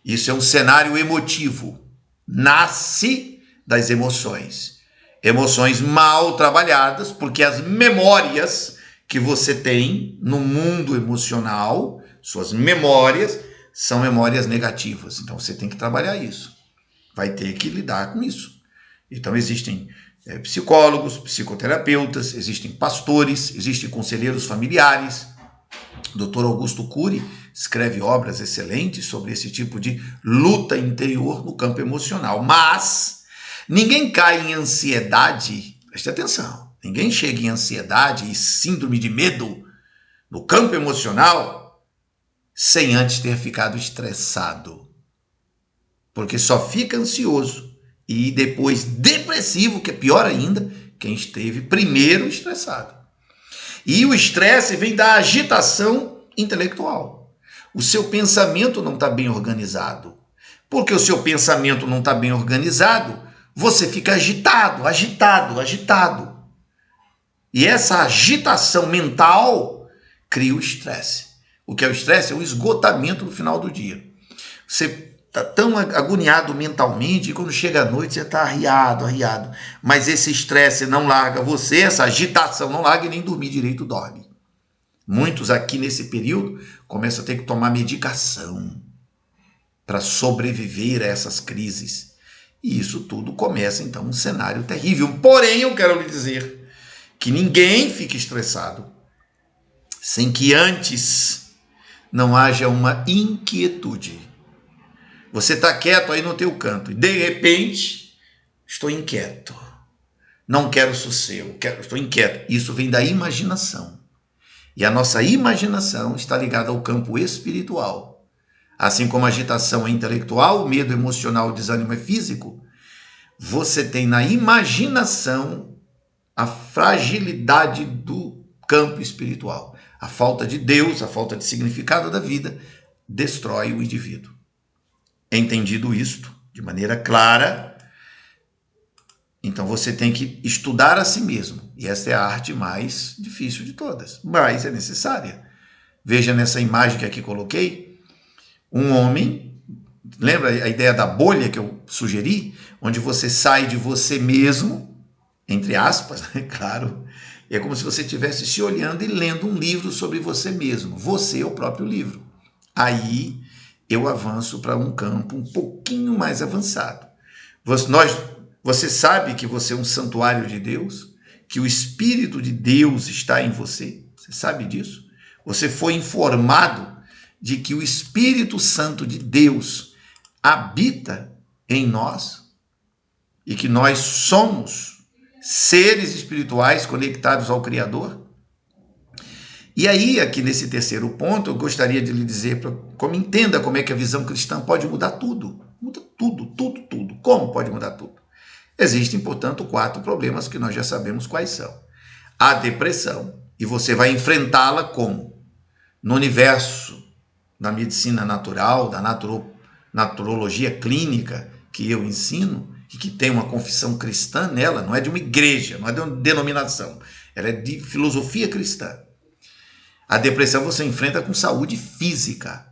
Isso é um cenário emotivo. Nasce das emoções. Emoções mal trabalhadas, porque as memórias que você tem no mundo emocional, suas memórias, são memórias negativas. Então você tem que trabalhar isso. Vai ter que lidar com isso. Então existem psicólogos, psicoterapeutas, existem pastores, existem conselheiros familiares. Dr. Augusto Cury escreve obras excelentes sobre esse tipo de luta interior no campo emocional. Mas ninguém cai em ansiedade, preste atenção, ninguém chega em ansiedade e síndrome de medo no campo emocional sem antes ter ficado estressado. Porque só fica ansioso e depois depressivo, que é pior ainda, quem esteve primeiro estressado. E o estresse vem da agitação intelectual. O seu pensamento não está bem organizado. Porque o seu pensamento não está bem organizado, você fica agitado. E essa agitação mental cria o estresse. O que é o estresse? É o esgotamento no final do dia. Você está tão agoniado mentalmente e quando chega a noite você está arriado. Mas esse estresse não larga você, essa agitação não larga e nem dormir direito dorme. Muitos aqui nesse período começam a ter que tomar medicação para sobreviver a essas crises. E isso tudo começa então um cenário terrível. Porém, eu quero lhe dizer que ninguém fique estressado sem que antes não haja uma inquietude. Você está quieto aí no teu canto e de repente estou inquieto, não quero sossego, estou inquieto. Isso vem da imaginação. E a nossa imaginação está ligada ao campo espiritual. Assim como a agitação é intelectual, o medo emocional, o desânimo é físico, você tem na imaginação a fragilidade do campo espiritual. A falta de Deus, a falta de significado da vida destrói o indivíduo. Entendido isto de maneira clara, então você tem que estudar a si mesmo. E essa é a arte mais difícil de todas, mas é necessária. Veja nessa imagem que aqui coloquei, um homem, lembra a ideia da bolha que eu sugeri? Onde você sai de você mesmo, entre aspas, né? Claro, é como se você estivesse se olhando e lendo um livro sobre você mesmo. Você é o próprio livro. Aí eu avanço para um campo um pouquinho mais avançado. Você sabe que você é um santuário de Deus? Que o Espírito de Deus está em você? Você sabe disso? Você foi informado de que o Espírito Santo de Deus habita em nós? E que nós somos seres espirituais conectados ao Criador? E aí, aqui nesse terceiro ponto, eu gostaria de lhe dizer, como entenda como é que a visão cristã pode mudar tudo. Muda tudo. Como pode mudar tudo? Existem, portanto, 4 problemas que nós já sabemos quais são. A depressão, e você vai enfrentá-la como? No universo da medicina natural, da naturologia clínica que eu ensino, e que tem uma confissão cristã nela, não é de uma igreja, não é de uma denominação, ela é de filosofia cristã. A depressão você enfrenta com saúde física.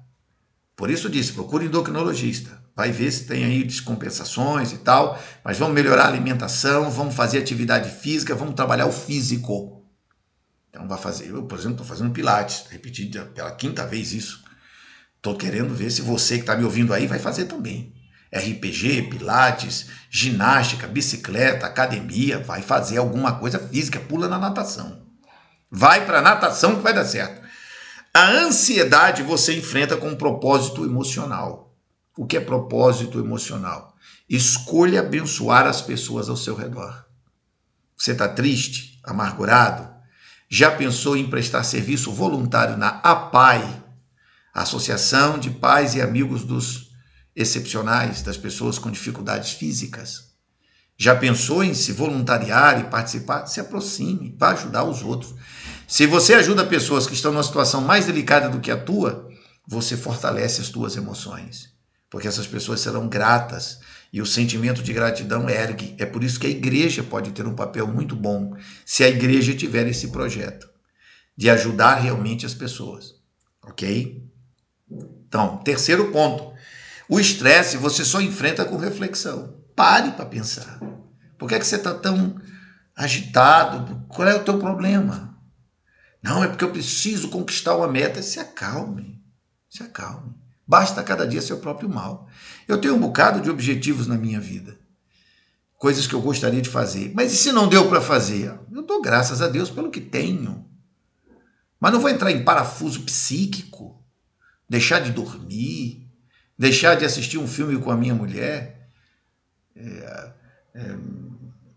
Por isso disse, procure endocrinologista. Vai ver se tem aí descompensações e tal, mas vamos melhorar a alimentação, vamos fazer atividade física, vamos trabalhar o físico. Então vai fazer, eu, por exemplo, estou fazendo pilates, repeti pela 5ª vez isso. Estou querendo ver se você que está me ouvindo aí vai fazer também. RPG, pilates, ginástica, bicicleta, academia, vai fazer alguma coisa física, pula na natação. Vai para a natação que vai dar certo. A ansiedade você enfrenta com um propósito emocional. O que é propósito emocional? Escolha abençoar as pessoas ao seu redor. Você está triste, amargurado? Já pensou em prestar serviço voluntário na APAI, Associação de Pais e Amigos dos Excepcionais, das pessoas com dificuldades físicas? Já pensou em se voluntariar e participar? Se aproxime, vá ajudar os outros. Se você ajuda pessoas que estão numa situação mais delicada do que a tua, você fortalece as tuas emoções, porque essas pessoas serão gratas e o sentimento de gratidão ergue. É por isso que a igreja pode ter um papel muito bom se a igreja tiver esse projeto de ajudar realmente as pessoas, ok? Então, terceiro ponto, o estresse você só enfrenta com reflexão. Pare para pensar. Por que você está tão agitado? Qual é o teu problema? Não, é porque eu preciso conquistar uma meta. Se acalme, se acalme. Basta cada dia seu próprio mal. Eu tenho um bocado de objetivos na minha vida, coisas que eu gostaria de fazer. Mas e se não deu para fazer? Eu dou graças a Deus pelo que tenho. Mas não vou entrar em parafuso psíquico, deixar de dormir, deixar de assistir um filme com a minha mulher,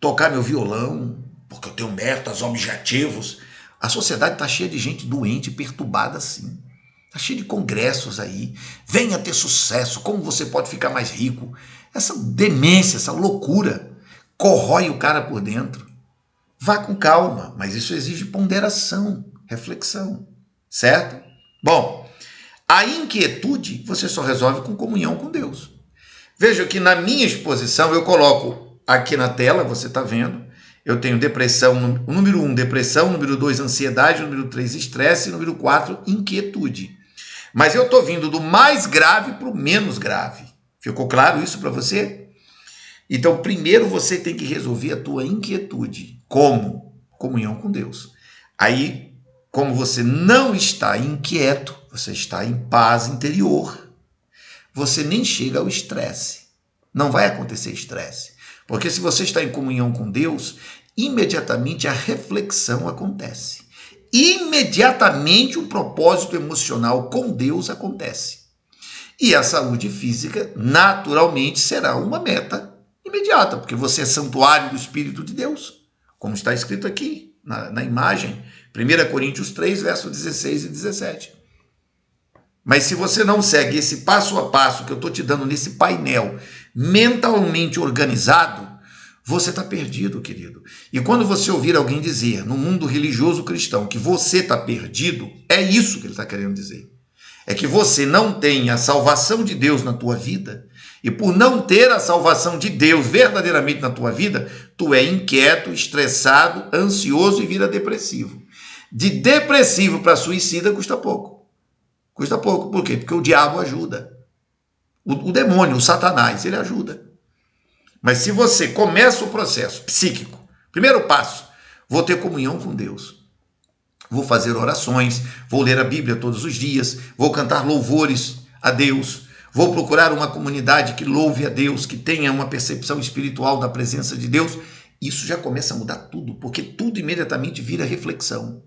tocar meu violão, porque eu tenho metas, objetivos. A sociedade está cheia de gente doente, perturbada assim. Está cheia de congressos aí. Venha ter sucesso, como você pode ficar mais rico. Essa demência, essa loucura, corrói o cara por dentro. Vá com calma, mas isso exige ponderação, reflexão, certo? Bom, a inquietude você só resolve com comunhão com Deus. Veja que na minha exposição eu coloco aqui na tela, você está vendo, eu tenho depressão, número 1, depressão, número 2, ansiedade, número 3, estresse, número 4, inquietude. Mas eu estou vindo do mais grave para o menos grave. Ficou claro isso para você? Então, primeiro você tem que resolver a tua inquietude. Como? Comunhão com Deus. Aí, como você não está inquieto, você está em paz interior, você nem chega ao estresse. Não vai acontecer estresse. Porque se você está em comunhão com Deus, imediatamente a reflexão acontece. Imediatamente o propósito emocional com Deus acontece. E a saúde física, naturalmente, será uma meta imediata, porque você é santuário do Espírito de Deus, como está escrito aqui na imagem, 1 Coríntios 3, versos 16 e 17. Mas se você não segue esse passo a passo que eu estou te dando nesse painel mentalmente organizado, você está perdido, querido. E quando você ouvir alguém dizer no mundo religioso cristão que você está perdido, é isso que ele está querendo dizer. É que você não tem a salvação de Deus na tua vida, e por não ter a salvação de Deus verdadeiramente na tua vida, tu é inquieto, estressado, ansioso e vira depressivo. De depressivo para suicida custa pouco. Custa pouco, por quê? Porque o diabo ajuda. O demônio, o Satanás, ele ajuda. Mas se você começa o processo psíquico, primeiro passo, vou ter comunhão com Deus. Vou fazer orações, vou ler a Bíblia todos os dias, vou cantar louvores a Deus, vou procurar uma comunidade que louve a Deus, que tenha uma percepção espiritual da presença de Deus. Isso já começa a mudar tudo, porque tudo imediatamente vira reflexão.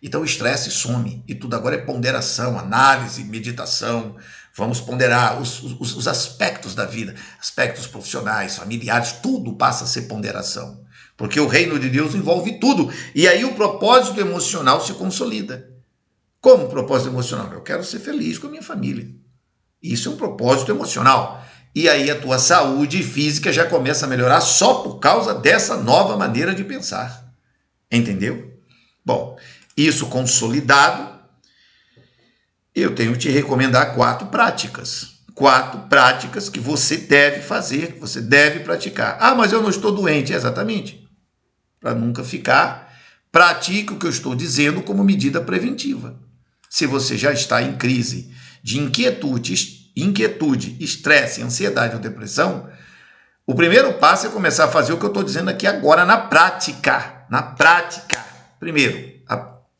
Então o estresse some e tudo agora é ponderação, análise, meditação. Vamos ponderar os aspectos da vida, aspectos profissionais, familiares, tudo passa a ser ponderação. Porque o reino de Deus envolve tudo. E aí o propósito emocional se consolida. Como propósito emocional? Eu quero ser feliz com a minha família. Isso é um propósito emocional. E aí a tua saúde física já começa a melhorar só por causa dessa nova maneira de pensar. Entendeu? Bom, isso consolidado, eu tenho que te recomendar 4 práticas. 4 práticas que você deve fazer, que você deve praticar. Ah, mas eu não estou doente. Exatamente. Para nunca ficar, pratique o que eu estou dizendo como medida preventiva. Se você já está em crise de inquietude, estresse, ansiedade ou depressão, o primeiro passo é começar a fazer o que eu estou dizendo aqui agora na prática. Na prática. Primeiro,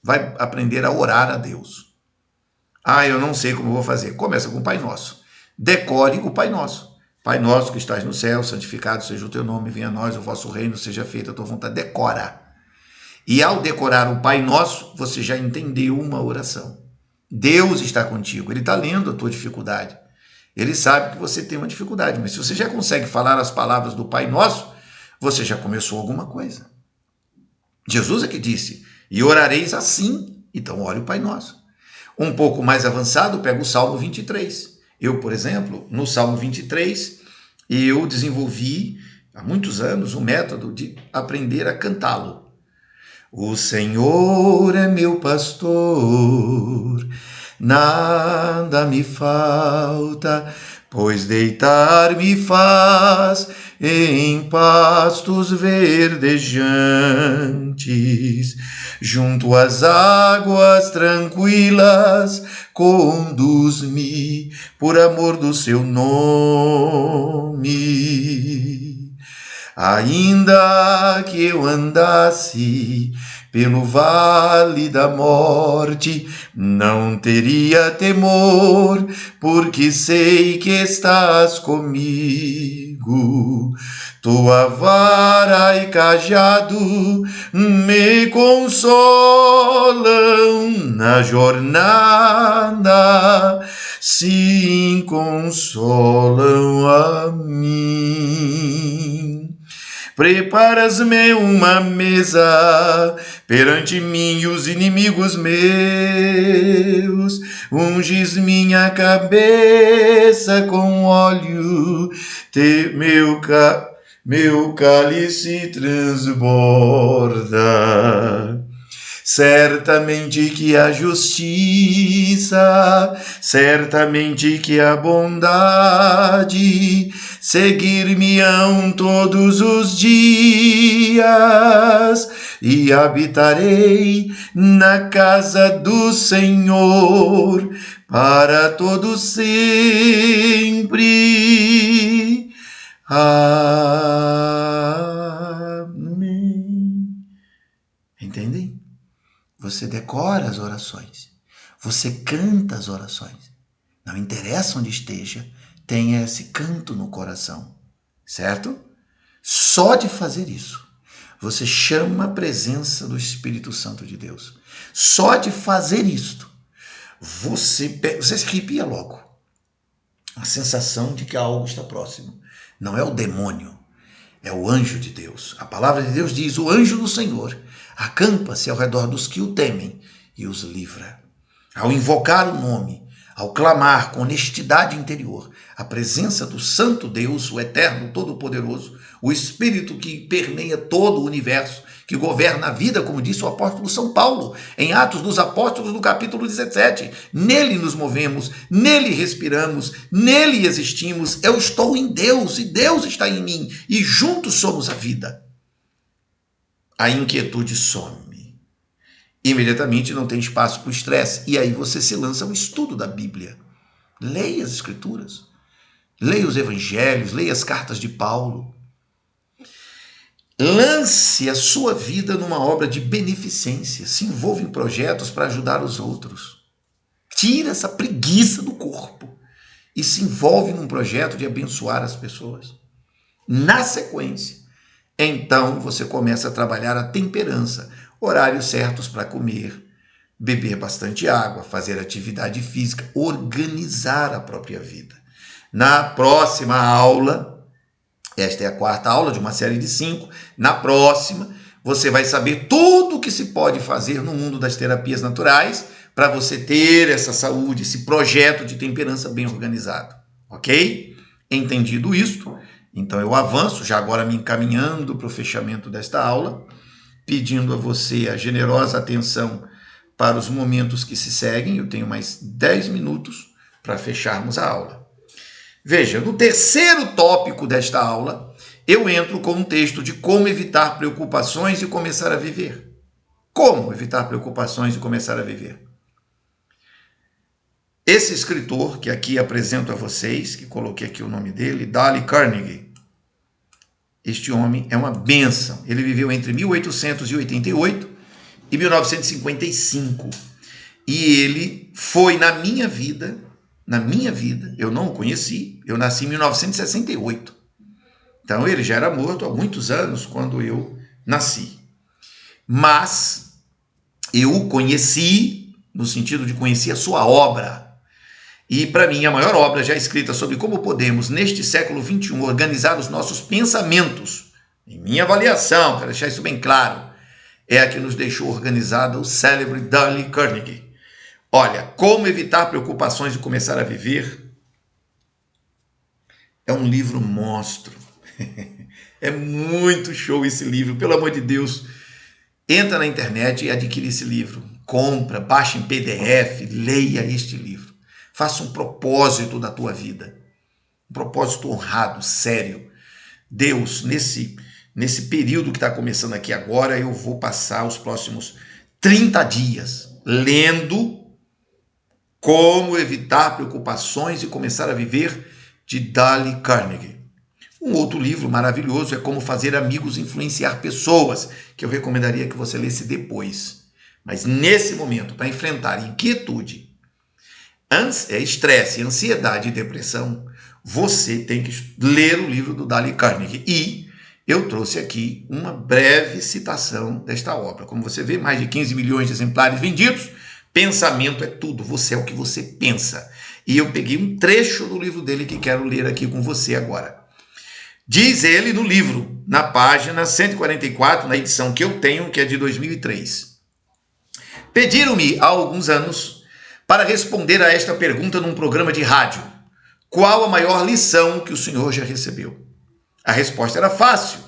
vai aprender a orar a Deus. Ah, eu não sei como eu vou fazer. Começa com o Pai Nosso. Decore o Pai Nosso. Pai nosso que estás no céu, santificado seja o teu nome, venha a nós o vosso reino, seja feita a tua vontade. Decora. E ao decorar o Pai Nosso, você já entendeu uma oração. Deus está contigo, Ele está lendo a tua dificuldade. Ele sabe que você tem uma dificuldade, mas se você já consegue falar as palavras do Pai Nosso, você já começou alguma coisa. Jesus é que disse, e orareis assim, então ore o Pai Nosso. Um pouco mais avançado, pega o Salmo 23. Eu, por exemplo, no Salmo 23, eu desenvolvi há muitos anos um método de aprender a cantá-lo. O Senhor é meu pastor, nada me falta, pois deitar-me faz em pastos verdejantes. Junto às águas tranquilas, conduz-me por amor do seu nome. Ainda que eu andasse pelo vale da morte, não teria temor, porque sei que estás comigo. Tua vara e cajado me consolam na jornada, sim, consolam a mim. Preparas-me uma mesa perante mim e os inimigos meus. Unges minha cabeça com óleo, meu cálice transborda. Certamente que a justiça, certamente que a bondade seguir-me-ão todos os dias, e habitarei na casa do Senhor para todo sempre. Amém. Entendem? Você decora as orações, você canta as orações. Não interessa onde esteja, tenha esse canto no coração, certo? Só de fazer isso, você chama a presença do Espírito Santo de Deus. Só de fazer isto, você se arrepia logo. A sensação de que algo está próximo. Não é o demônio, é o anjo de Deus. A palavra de Deus diz, o anjo do Senhor acampa-se ao redor dos que o temem e os livra. Ao invocar o nome, ao clamar com honestidade interior, a presença do Santo Deus, o Eterno, Todo-Poderoso, o Espírito que permeia todo o universo, que governa a vida, como disse o apóstolo São Paulo, em Atos dos Apóstolos, no capítulo 17. Nele nos movemos, nele respiramos, nele existimos. Eu estou em Deus e Deus está em mim, e juntos somos a vida. A inquietude some. Imediatamente não tem espaço para o estresse. E aí você se lança ao estudo da Bíblia. Leia as Escrituras. Leia os Evangelhos. Leia as cartas de Paulo. Lance a sua vida numa obra de beneficência. Se envolva em projetos para ajudar os outros. Tira essa preguiça do corpo e se envolve num projeto de abençoar as pessoas. Na sequência, então você começa a trabalhar a temperança, horários certos para comer, beber bastante água, fazer atividade física, organizar a própria vida. Na próxima aula, esta é a 4ª aula de uma série de 5, na próxima você vai saber tudo o que se pode fazer no mundo das terapias naturais para você ter essa saúde, esse projeto de temperança bem organizado, ok? Entendido isto? Então eu avanço, já agora me encaminhando para o fechamento desta aula, pedindo a você a generosa atenção para os momentos que se seguem. Eu tenho mais 10 minutos para fecharmos a aula. Veja, no terceiro tópico desta aula, eu entro com um texto de como evitar preocupações e começar a viver. Como evitar preocupações e começar a viver? Esse escritor, que aqui apresento a vocês, que coloquei aqui o nome dele, Dale Carnegie, este homem é uma bênção. Ele viveu entre 1888 e 1955. E ele foi, na minha vida, na minha vida, eu não o conheci, eu nasci em 1968. Então ele já era morto há muitos anos quando eu nasci. Mas eu o conheci no sentido de conhecer a sua obra. E para mim a maior obra já escrita sobre como podemos, neste século XXI, organizar os nossos pensamentos, em minha avaliação, quero deixar isso bem claro, é a que nos deixou organizada o célebre Dale Carnegie. Olha, Como Evitar Preocupações e Começar a Viver é um livro monstro. É muito show esse livro, pelo amor de Deus. Entra na internet e adquire esse livro. Compra, baixa em PDF, leia este livro. Faça um propósito da tua vida. Um propósito honrado, sério. Deus, nesse período que está começando aqui agora, eu vou passar os próximos 30 dias lendo Como Evitar Preocupações e Começar a Viver, de Dale Carnegie. Um outro livro maravilhoso é Como Fazer Amigos Influenciar Pessoas, que eu recomendaria que você lesse depois. Mas nesse momento, para enfrentar inquietude, estresse, ansiedade e depressão, você tem que ler o livro do Dale Carnegie. E eu trouxe aqui uma breve citação desta obra. Como você vê, mais de 15 milhões de exemplares vendidos. Pensamento é tudo, você é o que você pensa. E eu peguei um trecho do livro dele que quero ler aqui com você agora. Diz ele no livro, na página 144, na edição que eu tenho, que é de 2003. Pediram-me há alguns anos para responder a esta pergunta num programa de rádio. Qual a maior lição que o senhor já recebeu? A resposta era fácil.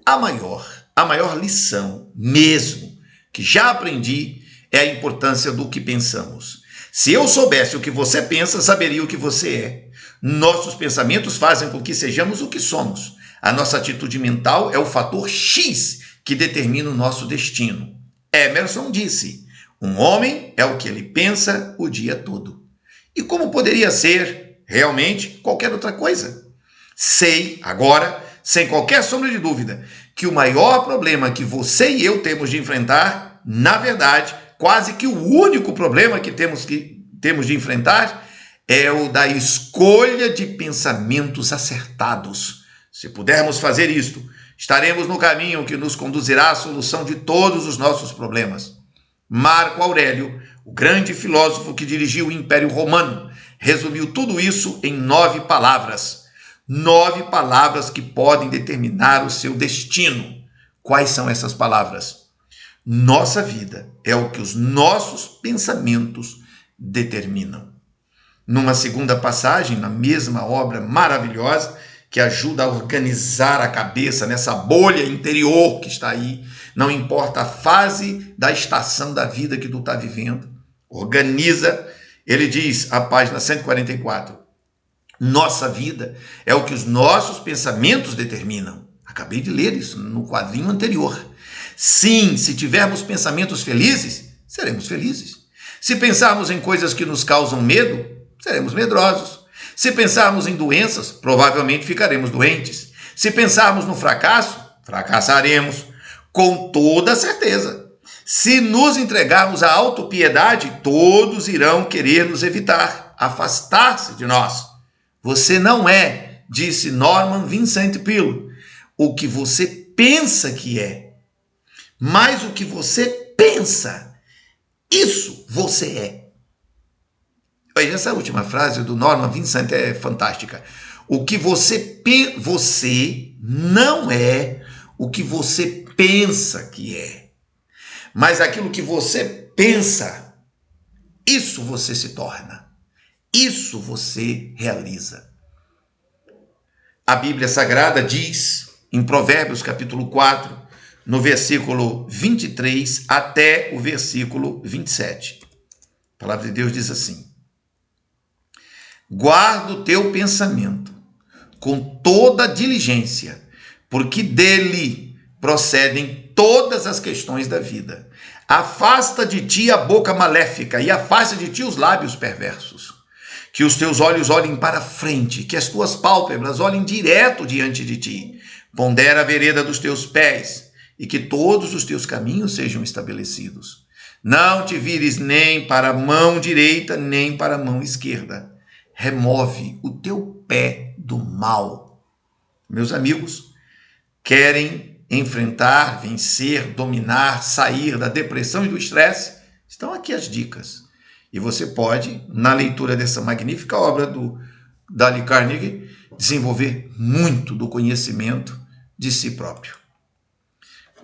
A maior lição mesmo que já aprendi é a importância do que pensamos. Se eu soubesse o que você pensa, saberia o que você é. Nossos pensamentos fazem com que sejamos o que somos. A nossa atitude mental é o fator X que determina o nosso destino. Emerson disse, um homem é o que ele pensa o dia todo. E como poderia ser, realmente, qualquer outra coisa? Sei, agora, sem qualquer sombra de dúvida, que o maior problema que você e eu temos de enfrentar, na verdade, quase que o único problema que temos de enfrentar é o da escolha de pensamentos acertados. Se pudermos fazer isto, estaremos no caminho que nos conduzirá à solução de todos os nossos problemas. Marco Aurélio, o grande filósofo que dirigiu o Império Romano, resumiu tudo isso em 9 palavras. 9 palavras que podem determinar o seu destino. Quais são essas palavras? Nossa vida é o que os nossos pensamentos determinam. Numa segunda passagem, na mesma obra maravilhosa, que ajuda a organizar a cabeça nessa bolha interior que está aí, não importa a fase da estação da vida que tu está vivendo, organiza, ele diz, a página 144, nossa vida é o que os nossos pensamentos determinam. Acabei de ler isso no quadrinho anterior. Sim, se tivermos pensamentos felizes, seremos felizes. Se pensarmos em coisas que nos causam medo, seremos medrosos. Se pensarmos em doenças, provavelmente ficaremos doentes. Se pensarmos no fracasso, fracassaremos, com toda certeza. Se nos entregarmos à autopiedade, todos irão querer nos evitar, afastar-se de nós. Você não é, disse Norman Vincent Peale, o que você pensa que é. Mas o que você pensa, isso você é. Olha, essa última frase do Norman Vincent é fantástica. O que você não é o que você pensa que é. Mas aquilo que você pensa, isso você se torna. Isso você realiza. A Bíblia Sagrada diz, em Provérbios capítulo 4, no versículo 23 até o versículo 27. A palavra de Deus diz assim: guarda o teu pensamento com toda diligência, porque dele procedem todas as questões da vida. Afasta de ti a boca maléfica e afasta de ti os lábios perversos. Que os teus olhos olhem para frente, que as tuas pálpebras olhem direto diante de ti. Pondera a vereda dos teus pés, e que todos os teus caminhos sejam estabelecidos. Não te vires nem para a mão direita, nem para a mão esquerda. remove o teu pé do mal. Meus amigos, querem enfrentar, vencer, dominar, sair da depressão e do estresse? Estão aqui as dicas. E você pode, na leitura dessa magnífica obra do Dale Carnegie, desenvolver muito do conhecimento de si próprio.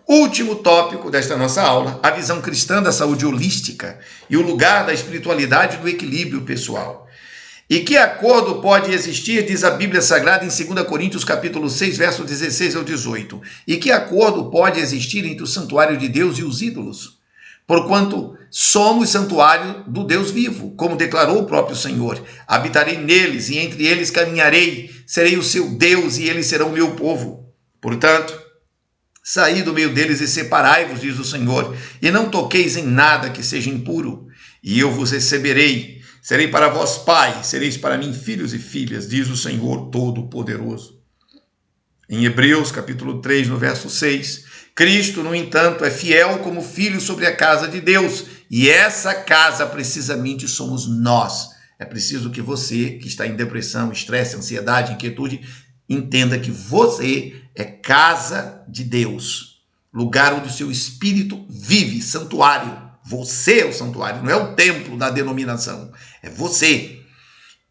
Último tópico desta nossa aula, a visão cristã da saúde holística e o lugar da espiritualidade do equilíbrio pessoal. E que acordo pode existir, diz a Bíblia Sagrada em 2 Coríntios capítulo 6, verso 16 ao 18. E que acordo pode existir entre o santuário de Deus e os ídolos? Porquanto somos santuário do Deus vivo, como declarou o próprio Senhor. Habitarei neles e entre eles caminharei, serei o seu Deus e eles serão o meu povo. Portanto, saí do meio deles e separai-vos, diz o Senhor, e não toqueis em nada que seja impuro, e eu vos receberei. Serei para vós pai, sereis para mim filhos e filhas, diz o Senhor Todo-Poderoso. Em Hebreus, capítulo 3, no verso 6, Cristo, no entanto, é fiel como filho sobre a casa de Deus, e essa casa, precisamente, somos nós. É preciso que você, que está em depressão, estresse, ansiedade, inquietude, entenda que você é casa de Deus, lugar onde o seu espírito vive, santuário. Você é o santuário, não é o templo da denominação, é você.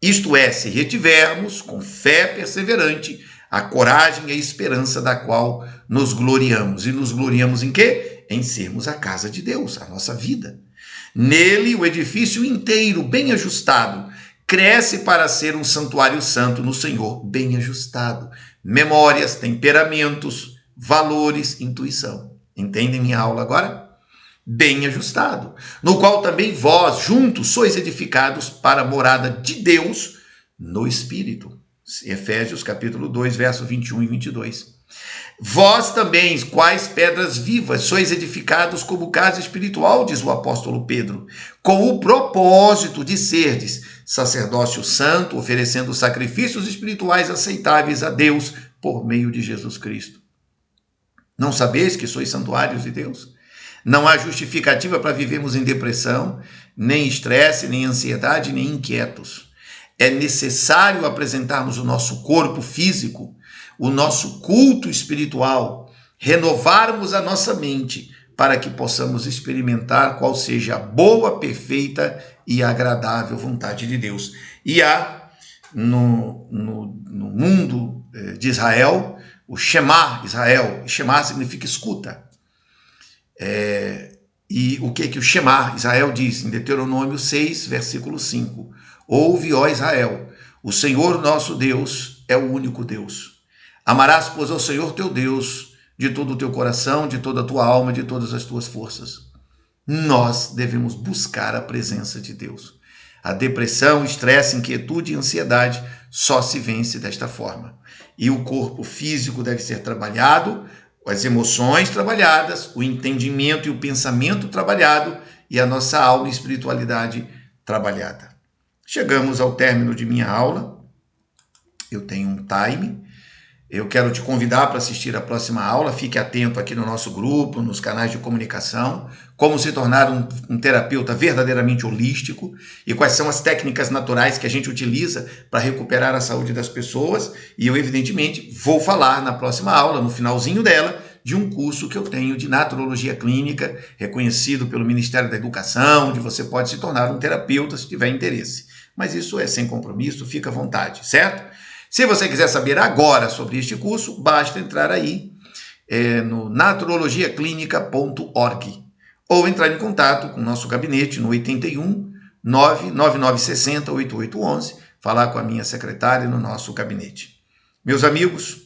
Isto é, se retivermos com fé perseverante a coragem e a esperança da qual nos gloriamos. E nos gloriamos em quê? Em sermos a casa de Deus, a nossa vida. Nele, o edifício inteiro, bem ajustado, cresce para ser um santuário santo no Senhor, bem ajustado. Memórias, temperamentos, valores, intuição. Entendem minha aula agora? Bem ajustado, no qual também vós, juntos, sois edificados para a morada de Deus no Espírito. Efésios capítulo 2, verso 21 e 22. Vós também, quais pedras vivas, sois edificados como casa espiritual, diz o apóstolo Pedro, com o propósito de serdes sacerdócio santo, oferecendo sacrifícios espirituais aceitáveis a Deus por meio de Jesus Cristo. Não sabeis que sois santuários de Deus? Não há justificativa para vivermos em depressão, nem estresse, nem ansiedade, nem inquietos. É necessário apresentarmos o nosso corpo físico, o nosso culto espiritual, renovarmos a nossa mente para que possamos experimentar qual seja a boa, perfeita e agradável vontade de Deus. E há no mundo de Israel o Shema Israel. Shema significa escuta. E o que o Shema Israel diz em Deuteronômio 6, versículo 5? Ouve, ó Israel, o Senhor nosso Deus é o único Deus. Amarás, pois, ao Senhor teu Deus de todo o teu coração, de toda a tua alma, de todas as tuas forças. Nós devemos buscar a presença de Deus. A depressão, estresse, inquietude e ansiedade só se vence desta forma. E o corpo físico deve ser trabalhado, as emoções trabalhadas, o entendimento e o pensamento trabalhado e a nossa alma e espiritualidade trabalhada. Chegamos ao término de minha aula. Eu tenho um time. Eu quero te convidar para assistir a próxima aula. Fique atento aqui no nosso grupo, nos canais de comunicação, como se tornar um terapeuta verdadeiramente holístico e quais são as técnicas naturais que a gente utiliza para recuperar a saúde das pessoas. E eu, evidentemente, vou falar na próxima aula, no finalzinho dela, de um curso que eu tenho de naturologia clínica, reconhecido pelo Ministério da Educação, onde você pode se tornar um terapeuta se tiver interesse. Mas isso é sem compromisso, fica à vontade, certo? Se você quiser saber agora sobre este curso, basta entrar aí no naturologiaclinica.org ou entrar em contato com o nosso gabinete no 81 99960 8811, falar com a minha secretária no nosso gabinete. Meus amigos,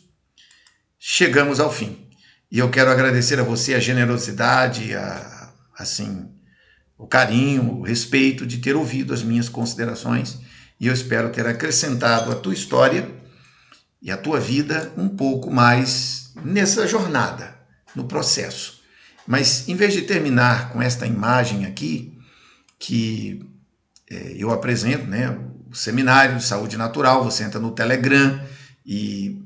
chegamos ao fim. E eu quero agradecer a você a generosidade, o carinho, o respeito de ter ouvido as minhas considerações. E eu espero ter acrescentado à tua história e à tua vida um pouco mais nessa jornada, no processo. Mas, em vez de terminar com esta imagem aqui, que eu apresento, né, o seminário de saúde natural, você entra no Telegram e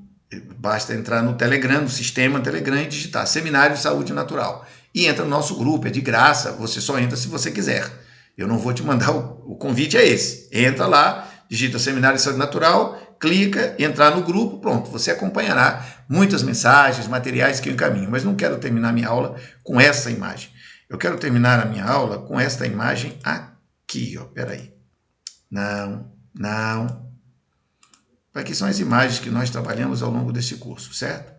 basta entrar no Telegram, no sistema Telegram e digitar Seminário de Saúde Natural. E entra no nosso grupo, é de graça, você só entra se você quiser. Eu não vou te mandar, o convite é esse. Entra lá, digita Seminário de Saúde Natural, clica, entrar no grupo, pronto, você acompanhará muitas mensagens, materiais que eu encaminho. Mas não quero terminar minha aula com essa imagem. Eu quero terminar a minha aula com esta imagem aqui, ó. Peraí. Não. Aqui são as imagens que nós trabalhamos ao longo desse curso, certo?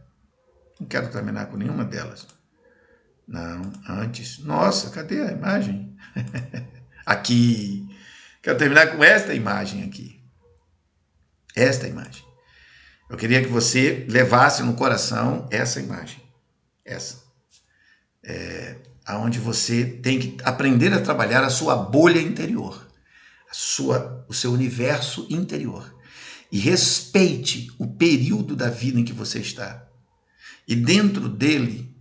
Não quero terminar com nenhuma delas. Não, antes. Nossa, cadê a imagem? Aqui. Quero terminar com esta imagem aqui. Esta imagem. Eu queria que você levasse no coração essa imagem. Essa. Aonde você tem que aprender a trabalhar a sua bolha interior. O seu universo interior. E respeite o período da vida em que você está. E dentro dele,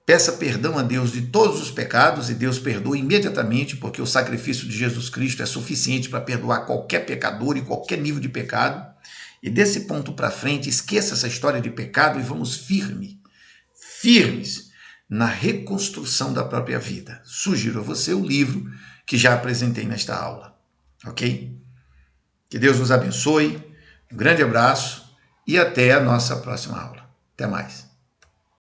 peça perdão a Deus de todos os pecados, e Deus perdoa imediatamente, porque o sacrifício de Jesus Cristo é suficiente para perdoar qualquer pecador e qualquer nível de pecado. E desse ponto para frente, esqueça essa história de pecado e vamos firmes na reconstrução da própria vida. Sugiro a você o livro que já apresentei nesta aula. Ok? Que Deus nos abençoe, um grande abraço e até a nossa próxima aula. Até mais.